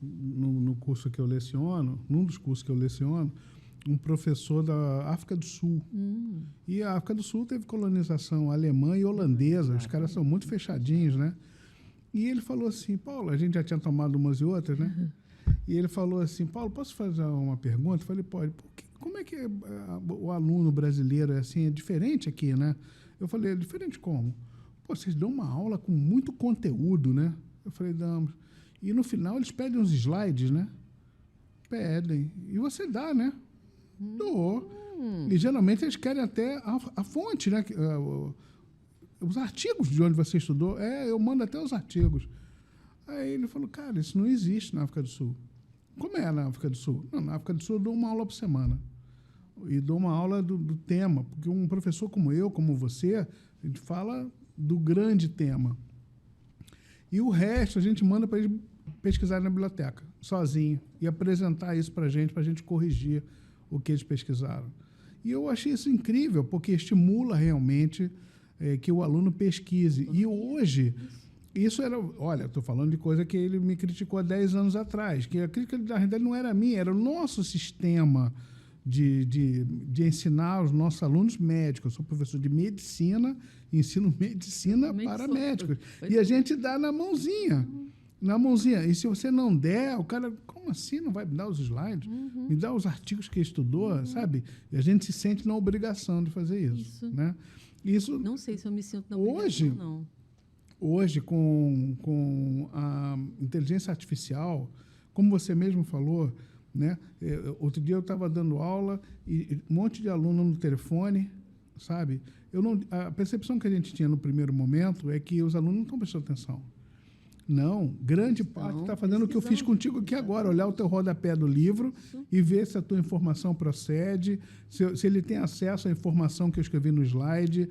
no curso que eu leciono, num dos cursos que eu leciono, um professor da África do Sul. E a África do Sul teve colonização alemã e holandesa. Os caras são muito fechadinhos, né? E ele falou assim, Paulo, a gente já tinha tomado umas e outras, né? E ele falou assim, Paulo, posso fazer uma pergunta? Eu falei, pode. Como é que o aluno brasileiro é assim? É diferente aqui, né? Eu falei, é diferente como? Pô, vocês dão uma aula com muito conteúdo, né? Eu falei, damos. E no final eles pedem uns slides, né? Pedem. E você dá, né? Dou. E geralmente eles querem até a fonte, né? Os artigos de onde você estudou. Eu mando até os artigos. Aí ele falou, cara, isso não existe na África do Sul. Como é na África do Sul? Não, na África do Sul eu dou uma aula por semana. E dou uma aula do tema. Porque um professor como eu, como você, a gente fala do grande tema. E o resto a gente manda para eles pesquisar na biblioteca, sozinho. E apresentar isso para a gente corrigir o que eles pesquisaram. E eu achei isso incrível, porque estimula realmente que o aluno pesquise. E hoje, isso era... Olha, estou falando de coisa que ele me criticou há 10 anos atrás, que a crítica, na realidade, não era minha, era o nosso sistema de ensinar os nossos alunos médicos. Eu sou professor de medicina, ensino medicina para médicos. E a gente dá na mãozinha. Na mãozinha. E se você não der, o cara, como assim não vai me dar os slides? Me dá os artigos que estudou, sabe? E a gente se sente na obrigação de fazer isso. Né? Isso não sei se eu me sinto na obrigação, não. Hoje, com a inteligência artificial, como você mesmo falou, né? Outro dia eu estava dando aula e um monte de aluno no telefone, sabe? A percepção que a gente tinha no primeiro momento é que os alunos não estão prestando atenção. Não, grande parte está fazendo o que eu fiz contigo aqui agora, olhar o teu rodapé do livro e ver se a tua informação procede, se ele tem acesso à informação que eu escrevi no slide,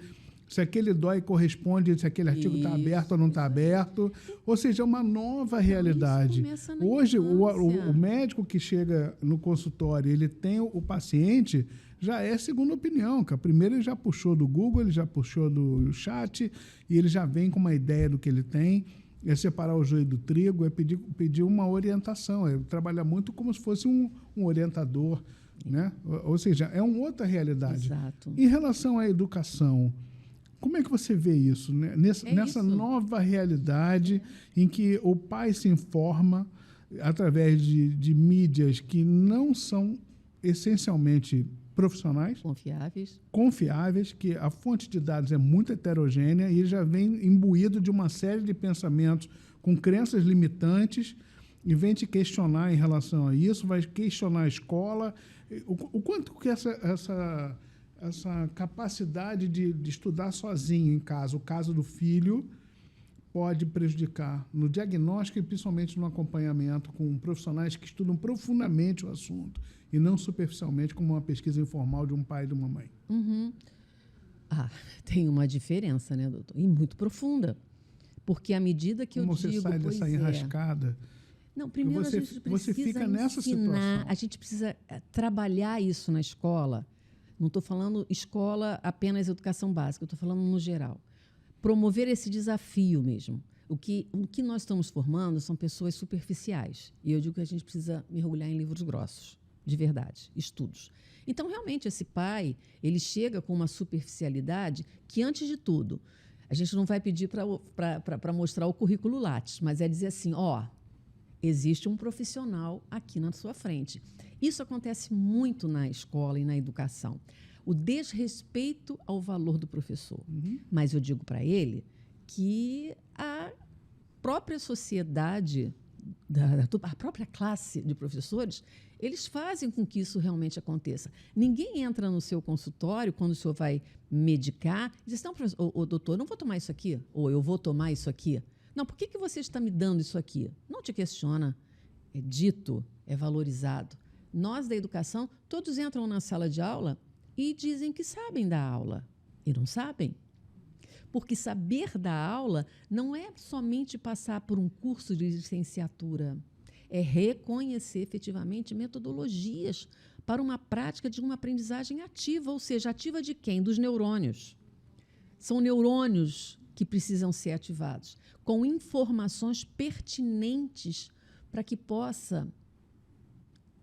se aquele DOI corresponde, se aquele artigo está aberto ou não está aberto. Ou seja, é uma nova realidade. Hoje, o médico que chega no consultório, ele tem o paciente, já é segunda opinião. Primeiro ele já puxou do Google, ele já puxou do chat, e ele já vem com uma ideia do que ele tem. É separar o joio do trigo, é pedir uma orientação, é trabalhar muito como se fosse um orientador, né? Ou seja, é uma outra realidade. Exato. Em relação à educação, como é que você vê isso, né? Nessa nova realidade em que o pai se informa através de mídias que não são essencialmente profissionais, confiáveis, que a fonte de dados é muito heterogênea e já vem imbuído de uma série de pensamentos com crenças limitantes e vem te questionar em relação a isso, vai questionar a escola. O quanto que essa capacidade de estudar sozinho em casa, o caso do filho, pode prejudicar no diagnóstico e principalmente no acompanhamento com profissionais que estudam profundamente o assunto e não superficialmente como uma pesquisa informal de um pai e de uma mãe. Tem uma diferença, né, doutor? E muito profunda. Porque à medida que como você sai dessa enrascada... Não, primeiro a gente precisa fica nessa situação. A gente precisa trabalhar isso na escola. Não estou falando escola apenas educação básica, eu estou falando no geral. Promover esse desafio mesmo. O que nós estamos formando são pessoas superficiais. E eu digo que a gente precisa mergulhar em livros grossos, de verdade, estudos. Então, realmente, esse pai, ele chega com uma superficialidade que, antes de tudo, a gente não vai pedir para mostrar o currículo Lattes, mas é dizer assim, existe um profissional aqui na sua frente. Isso acontece muito na escola e na educação. o desrespeito ao valor do professor. Mas eu digo para ele que a própria sociedade, a própria classe de professores, eles fazem com que isso realmente aconteça. Ninguém entra no seu consultório, quando o senhor vai medicar, e diz, não, doutor, eu não vou tomar isso aqui, ou eu vou tomar isso aqui. Não, por que você está me dando isso aqui? Não te questiona. É dito, é valorizado. Nós, da educação, todos entram na sala de aula e dizem que sabem da aula. E não sabem. Porque saber da aula não é somente passar por um curso de licenciatura. É reconhecer efetivamente metodologias para uma prática de uma aprendizagem ativa, ou seja, ativa de quem? Dos neurônios. São neurônios que precisam ser ativados, com informações pertinentes para que possa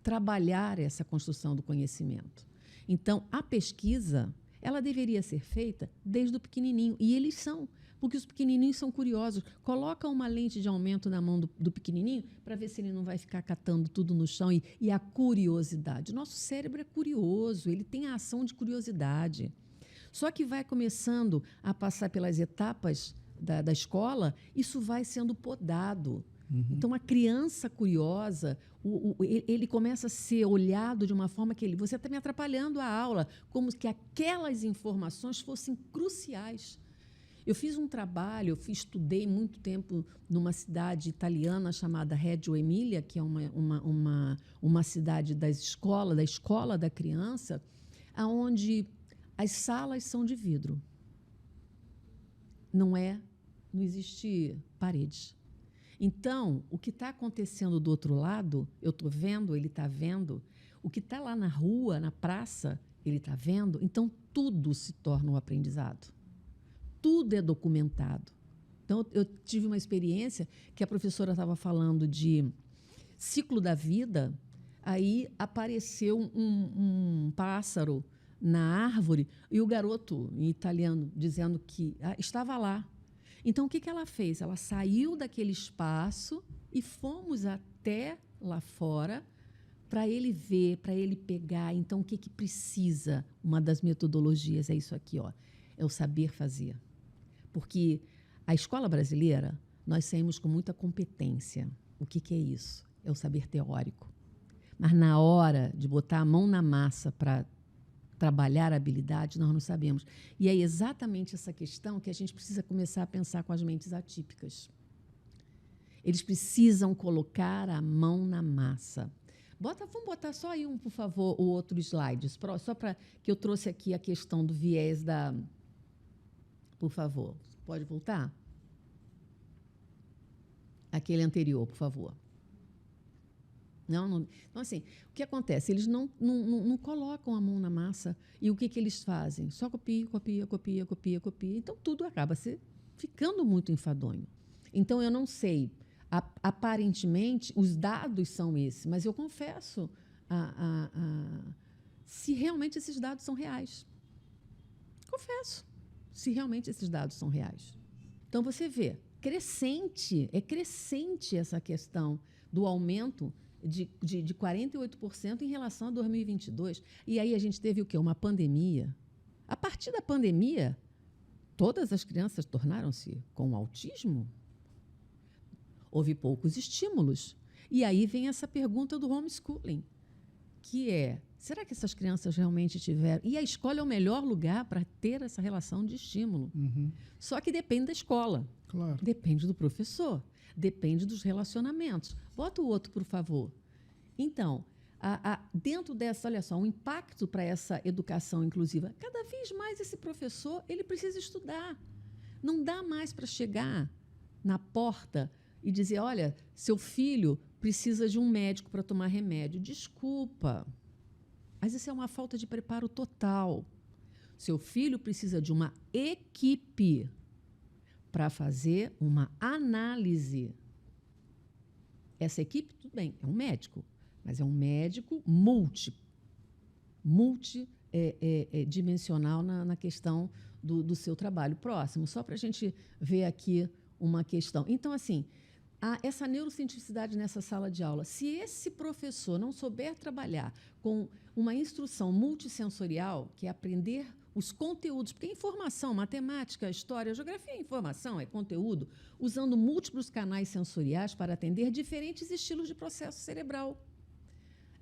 trabalhar essa construção do conhecimento. Então, a pesquisa, ela deveria ser feita desde o pequenininho, e eles são, porque os pequenininhos são curiosos. Coloca uma lente de aumento na mão do pequenininho para ver se ele não vai ficar catando tudo no chão e a curiosidade. Nosso cérebro é curioso, ele tem a ação de curiosidade. Só que vai começando a passar pelas etapas da escola, isso vai sendo podado. Então, a criança curiosa, ele começa a ser olhado de uma forma que você está me atrapalhando a aula, como que aquelas informações fossem cruciais. Eu fiz um trabalho, estudei muito tempo numa cidade italiana chamada Reggio Emília, que é uma cidade da escola da criança, onde as salas são de vidro. Não existe paredes. Então, o que está acontecendo do outro lado, eu estou vendo, ele está vendo. O que está lá na rua, na praça, ele está vendo. Então, tudo se torna um aprendizado. Tudo é documentado. Então, eu tive uma experiência que a professora estava falando de ciclo da vida, aí apareceu um pássaro na árvore e o garoto, em italiano, dizendo que estava lá. Então, o que ela fez? Ela saiu daquele espaço e fomos até lá fora para ele ver, para ele pegar. Então, o que precisa? Uma das metodologias é isso aqui, ó, é o saber fazer. Porque a escola brasileira, nós saímos com muita competência. O que é isso? É o saber teórico. Mas, na hora de botar a mão na massa para trabalhar a habilidade, nós não sabemos. E é exatamente essa questão que a gente precisa começar a pensar com as mentes atípicas. Eles precisam colocar a mão na massa. Vamos botar só aí, por favor, o outro slide, só para que eu trouxe aqui a questão do viés da... Por favor, pode voltar? Aquele anterior, por favor. Não. Então, assim, o que acontece? Eles não colocam a mão na massa. E o que eles fazem? Só copia. Então, tudo acaba ficando muito enfadonho. Então, eu não sei. Aparentemente, os dados são esses, mas eu confesso se realmente esses dados são reais. Confesso se realmente esses dados são reais. Então, você vê, é crescente essa questão do aumento de 48% em relação a 2022. E aí a gente teve o quê? Uma pandemia. A partir da pandemia, todas as crianças tornaram-se com autismo? Houve poucos estímulos. E aí vem essa pergunta do homeschooling, que é, será que essas crianças realmente tiveram... E a escola é o melhor lugar para ter essa relação de estímulo. Só que depende da escola. Claro. Depende do professor. Depende dos relacionamentos. Bota o outro, por favor. Então, dentro dessa, olha só, um impacto para essa educação inclusiva. Cada vez mais esse professor, ele precisa estudar. Não dá mais para chegar na porta e dizer, olha, seu filho precisa de um médico para tomar remédio. Desculpa, mas isso é uma falta de preparo total. Seu filho precisa de uma equipe para fazer uma análise. Essa equipe, tudo bem, é um médico, mas é um médico multidimensional na questão do seu trabalho. Próximo, só para a gente ver aqui uma questão. Então, assim, essa neurocientificidade nessa sala de aula. Se esse professor não souber trabalhar com uma instrução multissensorial, que é aprender os conteúdos, porque informação, matemática, história, geografia é informação, é conteúdo, usando múltiplos canais sensoriais para atender diferentes estilos de processo cerebral,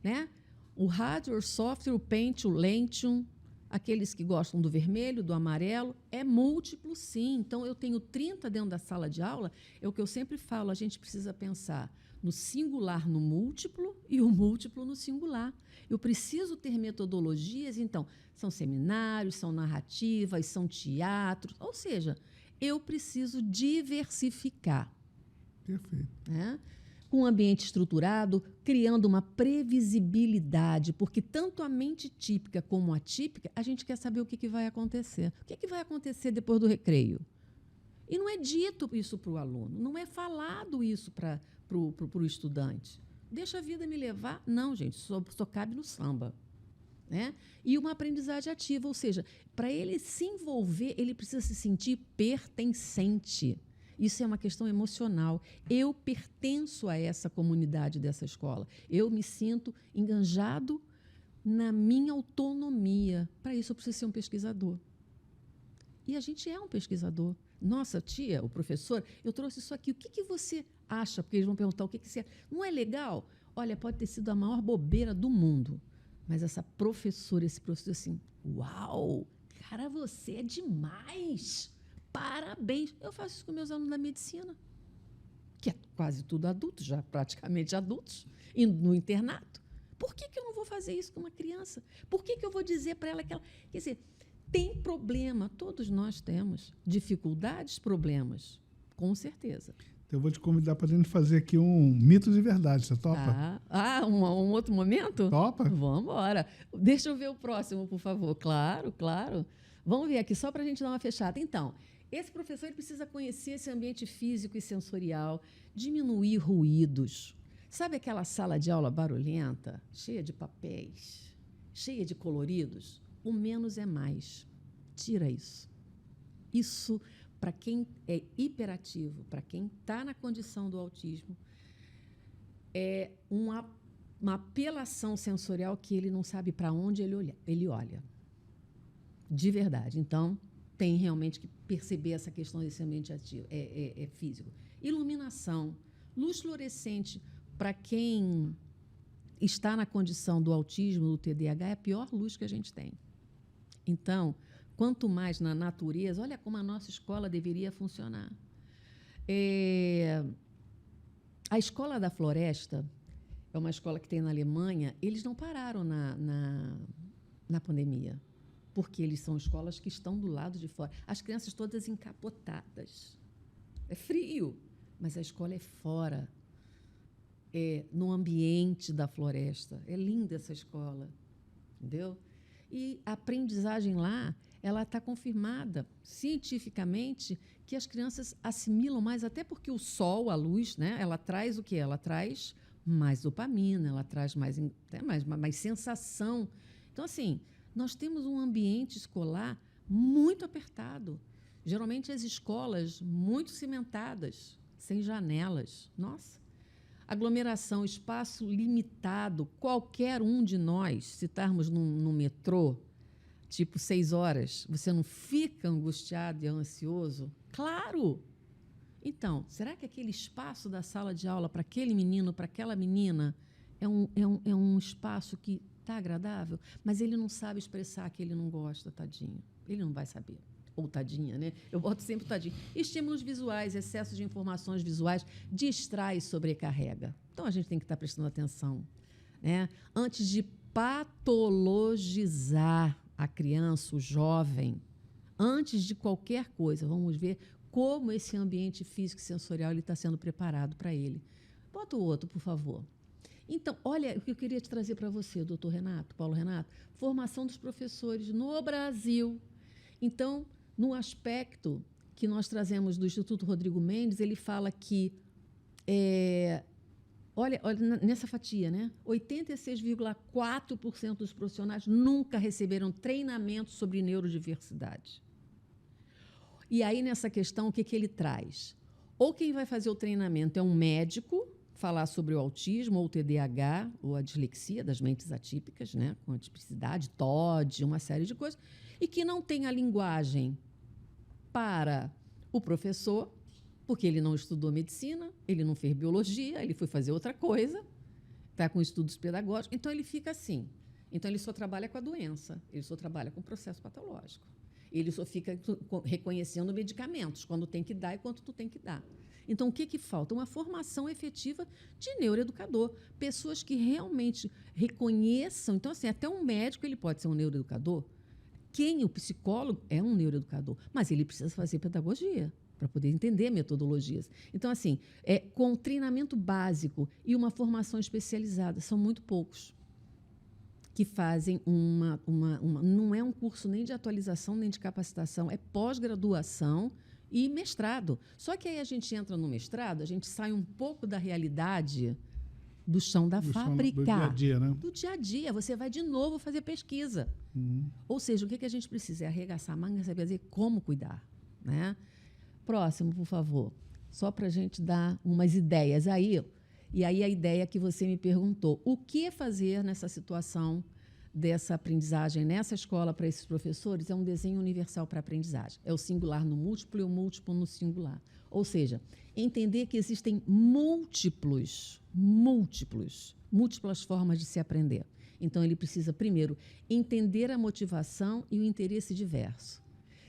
né? O hardware, o software, o Pentium, o Lentium, aqueles que gostam do vermelho, do amarelo, é múltiplo, sim. Então, eu tenho 30 dentro da sala de aula, é o que eu sempre falo, a gente precisa pensar no singular no múltiplo e o múltiplo no singular. Eu preciso ter metodologias, então, são seminários, são narrativas, são teatros, ou seja, eu preciso diversificar. Perfeito. Né? Com um ambiente estruturado, criando uma previsibilidade, porque tanto a mente típica como a atípica, a gente quer saber o que vai acontecer. O que vai acontecer depois do recreio? E não é dito isso para o aluno, não é falado isso para o estudante. Deixa a vida me levar? Não, gente, só cabe no samba. Né? E uma aprendizagem ativa, ou seja, para ele se envolver, ele precisa se sentir pertencente. Isso é uma questão emocional. Eu pertenço a essa comunidade dessa escola. Eu me sinto enganjado na minha autonomia. Para isso, eu preciso ser um pesquisador. E a gente é um pesquisador. Nossa, tia, o professor, eu trouxe isso aqui. O que você acha? Porque eles vão perguntar o que você acha. Não é legal? Olha, pode ter sido a maior bobeira do mundo. Mas essa professora, esse professor, assim, uau, cara, você é demais. Parabéns. Eu faço isso com meus alunos da medicina, que é quase tudo adultos, já praticamente adultos, indo no internato. Por que eu não vou fazer isso com uma criança? Por que eu vou dizer para ela que ela... Quer dizer, tem problema, todos nós temos dificuldades, problemas, com certeza. Então, eu vou te convidar para a gente fazer aqui um mito de verdade, você topa? Um outro momento? Topa? Vamos embora. Deixa eu ver o próximo, por favor. Claro, claro. Vamos ver aqui, só para a gente dar uma fechada. Então, esse professor ele precisa conhecer esse ambiente físico e sensorial, diminuir ruídos. Sabe aquela sala de aula barulhenta, cheia de papéis, cheia de coloridos? O menos é mais. Tira isso. Isso, para quem é hiperativo, para quem está na condição do autismo, é uma apelação sensorial que ele não sabe para onde ele olha. De verdade. Então, tem realmente que perceber essa questão desse ambiente ativo, físico. Iluminação, luz fluorescente, para quem está na condição do autismo, do TDAH, é a pior luz que a gente tem. Então, quanto mais na natureza, olha como a nossa escola deveria funcionar. A Escola da Floresta é uma escola que tem na Alemanha, eles não pararam na pandemia, porque eles são escolas que estão do lado de fora. As crianças todas encapotadas. É frio, mas a escola é fora, no ambiente da floresta. É linda essa escola, entendeu? E a aprendizagem lá, ela está confirmada cientificamente que as crianças assimilam mais, até porque o sol, a luz, né, ela traz o quê? Ela traz mais dopamina, ela traz mais sensação. Então, assim, nós temos um ambiente escolar muito apertado. Geralmente, as escolas muito cimentadas, sem janelas. Nossa! Aglomeração, espaço limitado. Qualquer um de nós, se estarmos no metrô, tipo 6 horas, você não fica angustiado e ansioso? Claro! Então, será que aquele espaço da sala de aula para aquele menino, para aquela menina, é um espaço que está agradável? Mas ele não sabe expressar que ele não gosta, tadinho. Ele não vai saber. Ou tadinha, né? Eu boto sempre tadinho. Estímulos visuais, excesso de informações visuais, distrai e sobrecarrega. Então, a gente tem que estar prestando atenção, né? Antes de patologizar a criança, o jovem, antes de qualquer coisa, vamos ver como esse ambiente físico e sensorial está sendo preparado para ele. Bota o outro, por favor. Então, olha o que eu queria te trazer para você, doutor Renato, Paulo Renato, formação dos professores no Brasil. Então, no aspecto que nós trazemos do Instituto Rodrigo Mendes, ele fala que, olha nessa fatia, né? 86,4% dos profissionais nunca receberam treinamento sobre neurodiversidade. E aí, nessa questão, o que ele traz? Ou quem vai fazer o treinamento é um médico, falar sobre o autismo, ou o TDAH, ou a dislexia das mentes atípicas, né? Com a tipicidade, TOD, uma série de coisas, e que não tem a linguagem para o professor, porque ele não estudou medicina, ele não fez biologia, ele foi fazer outra coisa, está com estudos pedagógicos, então ele fica assim. Então ele só trabalha com a doença, ele só trabalha com o processo patológico. Ele só fica reconhecendo medicamentos, quando tem que dar e quanto tu tem que dar. Então, o que falta? Uma formação efetiva de neuroeducador. Pessoas que realmente reconheçam. Então, assim, até um médico ele pode ser um neuroeducador. O psicólogo é um neuroeducador, mas ele precisa fazer pedagogia para poder entender metodologias. Então, assim, com treinamento básico e uma formação especializada, são muito poucos que fazem não é um curso nem de atualização, nem de capacitação, é pós-graduação e mestrado. Só que aí a gente entra no mestrado, a gente sai um pouco da realidade do chão da fábrica. Do dia a dia, né? Do dia a dia. Você vai de novo fazer pesquisa. Ou seja, o que a gente precisa é arregaçar a manga e saber dizer como cuidar. Né? Próximo, por favor. Só para a gente dar umas ideias. E aí a ideia que você me perguntou, o que fazer nessa situação dessa aprendizagem nessa escola para esses professores é um desenho universal para a aprendizagem. É o singular no múltiplo e o múltiplo no singular. Ou seja, entender que existem múltiplas formas de se aprender. Então, ele precisa, primeiro, entender a motivação e o interesse diverso.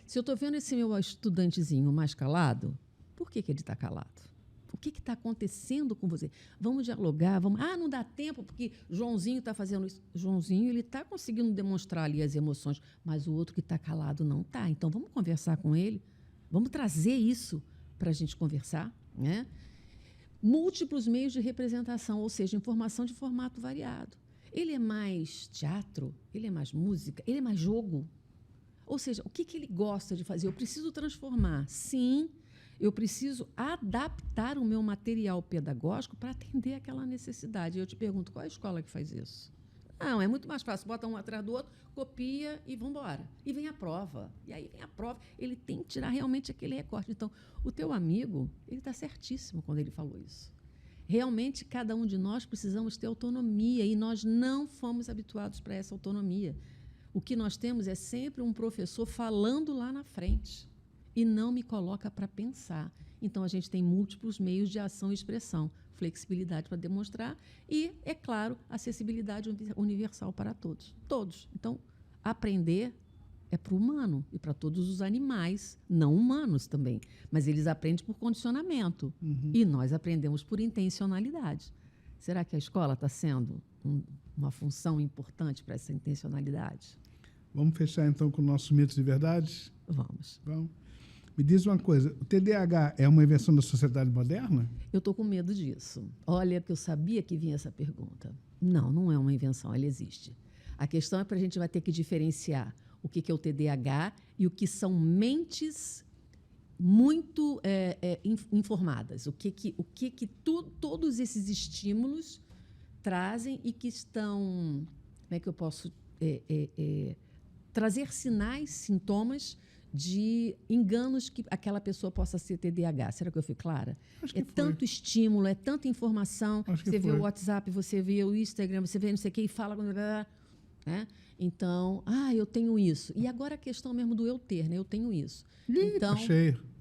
Se eu estou vendo esse meu estudantezinho mais calado, por que ele está calado? O que está acontecendo com você? Vamos dialogar, vamos... não dá tempo porque Joãozinho está fazendo isso. Joãozinho, ele está conseguindo demonstrar ali as emoções, mas o outro que está calado não está. Então, vamos conversar com ele, vamos trazer isso para a gente conversar. Né? Múltiplos meios de representação, ou seja, informação de formato variado. Ele é mais teatro, ele é mais música, ele é mais jogo. Ou seja, o que ele gosta de fazer? Eu preciso transformar, sim, eu preciso adaptar o meu material pedagógico para atender aquela necessidade. E eu te pergunto, qual é a escola que faz isso? Não, é muito mais fácil. Bota um atrás do outro, copia e vamos embora. E vem a prova. E aí vem a prova. Ele tem que tirar realmente aquele recorte. Então, o teu amigo, ele está certíssimo quando ele falou isso. Realmente, cada um de nós precisamos ter autonomia e nós não fomos habituados para essa autonomia. O que nós temos é sempre um professor falando lá na frente e não me coloca para pensar. Então, a gente tem múltiplos meios de ação e expressão, flexibilidade para demonstrar e, é claro, acessibilidade universal para todos. Todos. Então, aprender é para o humano e para todos os animais, não humanos também. Mas eles aprendem por condicionamento e nós aprendemos por intencionalidade. Será que a escola está sendo uma função importante para essa intencionalidade? Vamos fechar, então, com nossos mitos de verdade? Vamos. Me diz uma coisa, o TDAH é uma invenção da sociedade moderna? Eu estou com medo disso. Olha, que eu sabia que vinha essa pergunta. Não é uma invenção, ela existe. A questão é que a gente vai ter que diferenciar o que é o TDAH e o que são mentes muito informadas. Todos esses estímulos trazem e que estão... Como é que eu posso... trazer sinais, sintomas de enganos que aquela pessoa possa ser TDAH. Será que eu fui clara? Tanto estímulo, é tanta informação. Você vê o WhatsApp, você vê o Instagram, você vê não sei o que e fala... Né? Então, eu tenho isso. E agora a questão mesmo do eu ter, né? Eu tenho isso. Então,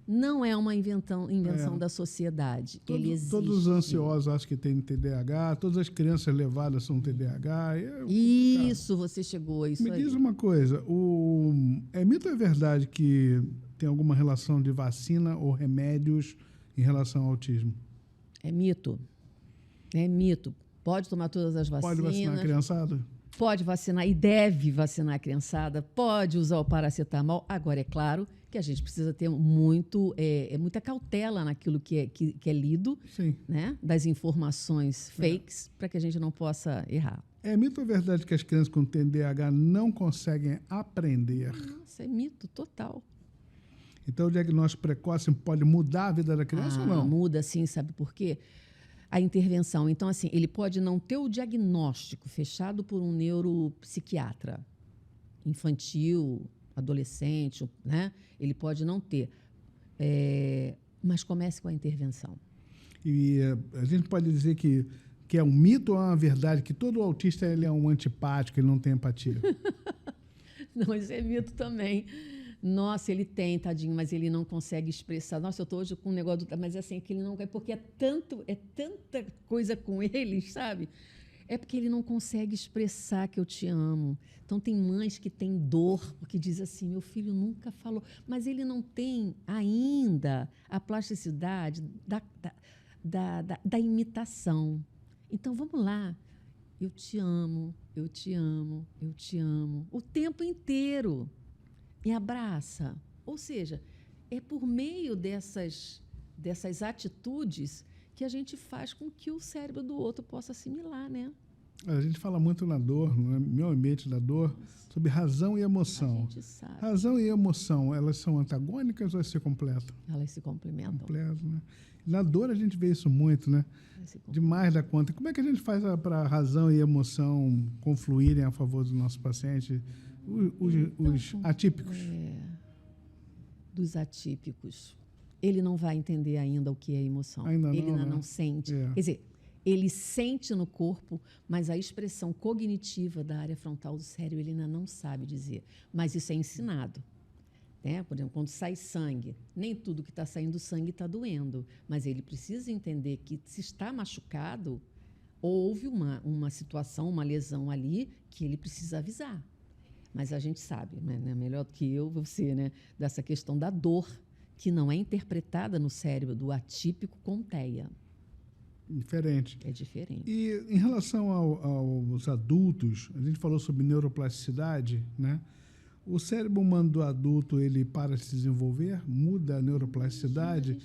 não é uma invenção da sociedade. Ele existe. Todos os ansiosos acham que tem TDAH, todas as crianças levadas são TDAH. Isso, você chegou a isso. Me diz uma coisa, é mito ou é verdade que tem alguma relação de vacina ou remédios em relação ao autismo? É mito. É mito. Pode tomar todas as vacinas. Pode vacinar a criançada? Pode vacinar e deve vacinar a criançada, pode usar o paracetamol. Agora, é claro que a gente precisa ter muita cautela naquilo que é lido, né? Das informações fakes, para que a gente não possa errar. É mito ou verdade que as crianças com TDAH não conseguem aprender? Nossa, é mito total. Então, o diagnóstico precoce pode mudar a vida da criança ou não? Muda, sim, sabe por quê? A intervenção. Então, assim, ele pode não ter o diagnóstico fechado por um neuropsiquiatra infantil, adolescente, né? Ele pode não ter. Mas comece com a intervenção. E a gente pode dizer que é um mito ou é uma verdade, que todo autista ele é um antipático, ele não tem empatia? Não, isso é mito também. Nossa, ele tem, tadinho, mas ele não consegue expressar. Nossa, eu estou hoje com um negócio, mas é assim, que ele não quer, porque é tanta coisa com eles, sabe? É porque ele não consegue expressar que eu te amo. Então, tem mães que têm dor, porque diz assim, meu filho nunca falou. Mas ele não tem ainda a plasticidade da imitação. Então, vamos lá. Eu te amo, eu te amo, eu te amo. O tempo inteiro. Me abraça. Ou seja, é por meio dessas atitudes que a gente faz com que o cérebro do outro possa assimilar, né? A gente fala muito na dor, no meu ambiente da dor, sobre razão e emoção. A gente sabe. Razão e emoção, elas são antagônicas ou elas se completam? Elas se complementam. Completam, né? Na dor a gente vê isso muito, né? Demais da conta. Como é que a gente faz para a razão e emoção confluírem a favor do nosso paciente? Os atípicos. Dos atípicos. Ele não vai entender ainda o que é emoção. Ainda não, ele ainda né? não sente. É. Quer dizer, ele sente no corpo, mas a expressão cognitiva da área frontal do cérebro ele ainda não sabe dizer. Mas isso é ensinado. Né? Por exemplo, quando sai sangue, nem tudo que está saindo sangue está doendo, mas ele precisa entender que se está machucado, houve uma situação, uma lesão ali que ele precisa avisar. Mas a gente sabe, né? Melhor do que eu, você, né? Dessa questão da dor, que não é interpretada no cérebro do atípico com TEA. Diferente. É diferente. E em relação aos adultos, a gente falou sobre neuroplasticidade, né? O cérebro humano do adulto, ele para de se desenvolver, muda a neuroplasticidade.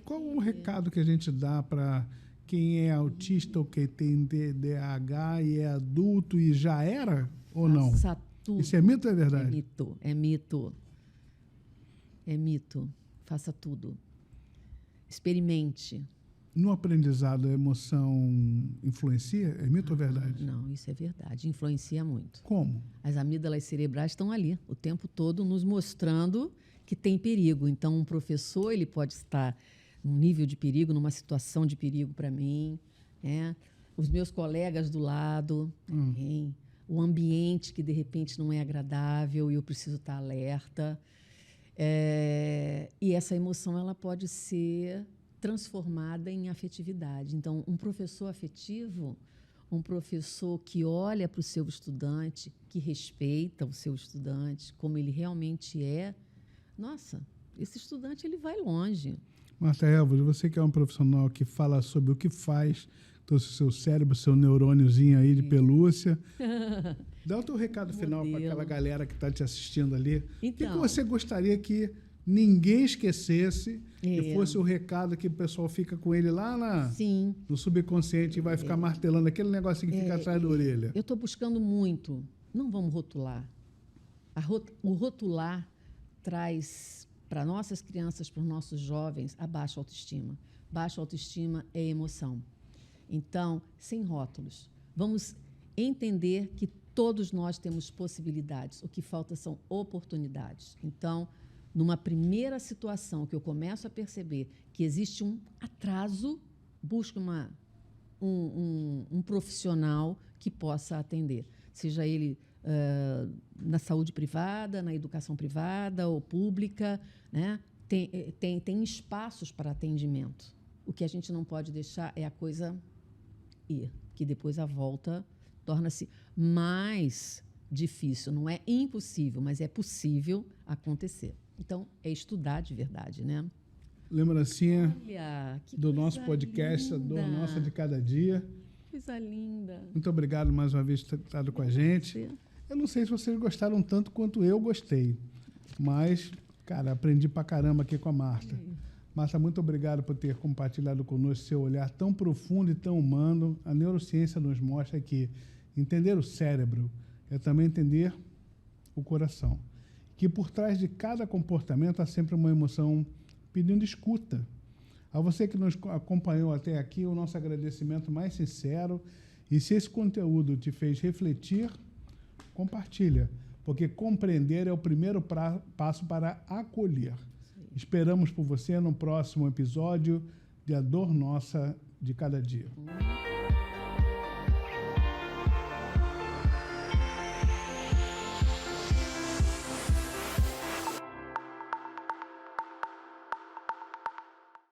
Qual o recado que a gente dá para quem é autista ou quem tem TDAH e é adulto e já era ou não? Tudo. Isso é mito ou é verdade? É mito, é mito. É mito. Faça tudo. Experimente. No aprendizado, a emoção influencia? É mito ou verdade? Não, isso é verdade. Influencia muito. Como? As amígdalas cerebrais estão ali o tempo todo nos mostrando que tem perigo. Então, um professor ele pode estar num nível de perigo, numa situação de perigo para mim. Né? Os meus colegas do lado também. O ambiente que, de repente, não é agradável e eu preciso estar alerta. E essa emoção ela pode ser transformada em afetividade. Então, um professor afetivo, um professor que olha para o seu estudante, que respeita o seu estudante, como ele realmente é, nossa, esse estudante ele vai longe. Marta Elvas, você que é um profissional que fala sobre o que faz, então, seu cérebro, seu neurôniozinho aí de pelúcia. Dá o teu recado final para aquela galera que está te assistindo ali. Então, o que você gostaria que ninguém esquecesse e fosse o recado que o pessoal fica com ele lá no subconsciente e vai ficar martelando aquele negocinho que fica atrás da orelha? Eu estou buscando muito. Não vamos rotular. O rotular traz para nossas crianças, para os nossos jovens, a baixa autoestima. Baixa autoestima é emoção. Então, sem rótulos. Vamos entender que todos nós temos possibilidades. O que falta são oportunidades. Então, numa primeira situação que eu começo a perceber que existe um atraso, busque um profissional que possa atender. Seja ele na saúde privada, na educação privada ou pública, né? Tem espaços para atendimento. O que a gente não pode deixar é a coisa ir, que depois a volta torna-se mais difícil. Não é impossível, mas é possível acontecer. Então, é estudar de verdade, né? Lembrancinha do coisa nosso podcast, linda. do Nossa de Cada Dia. Coisa linda. Muito obrigado mais uma vez por ter estado com a gente. Eu não sei se vocês gostaram tanto quanto eu gostei, mas, cara, aprendi pra caramba aqui com a Marta. Marta, muito obrigado por ter compartilhado conosco seu olhar tão profundo e tão humano. A neurociência nos mostra que entender o cérebro é também entender o coração. Que por trás de cada comportamento há sempre uma emoção pedindo escuta. A você que nos acompanhou até aqui, o nosso agradecimento mais sincero. E se esse conteúdo te fez refletir, compartilha, porque compreender é o primeiro passo para acolher. Esperamos por você no próximo episódio de A Dor Nossa de Cada Dia.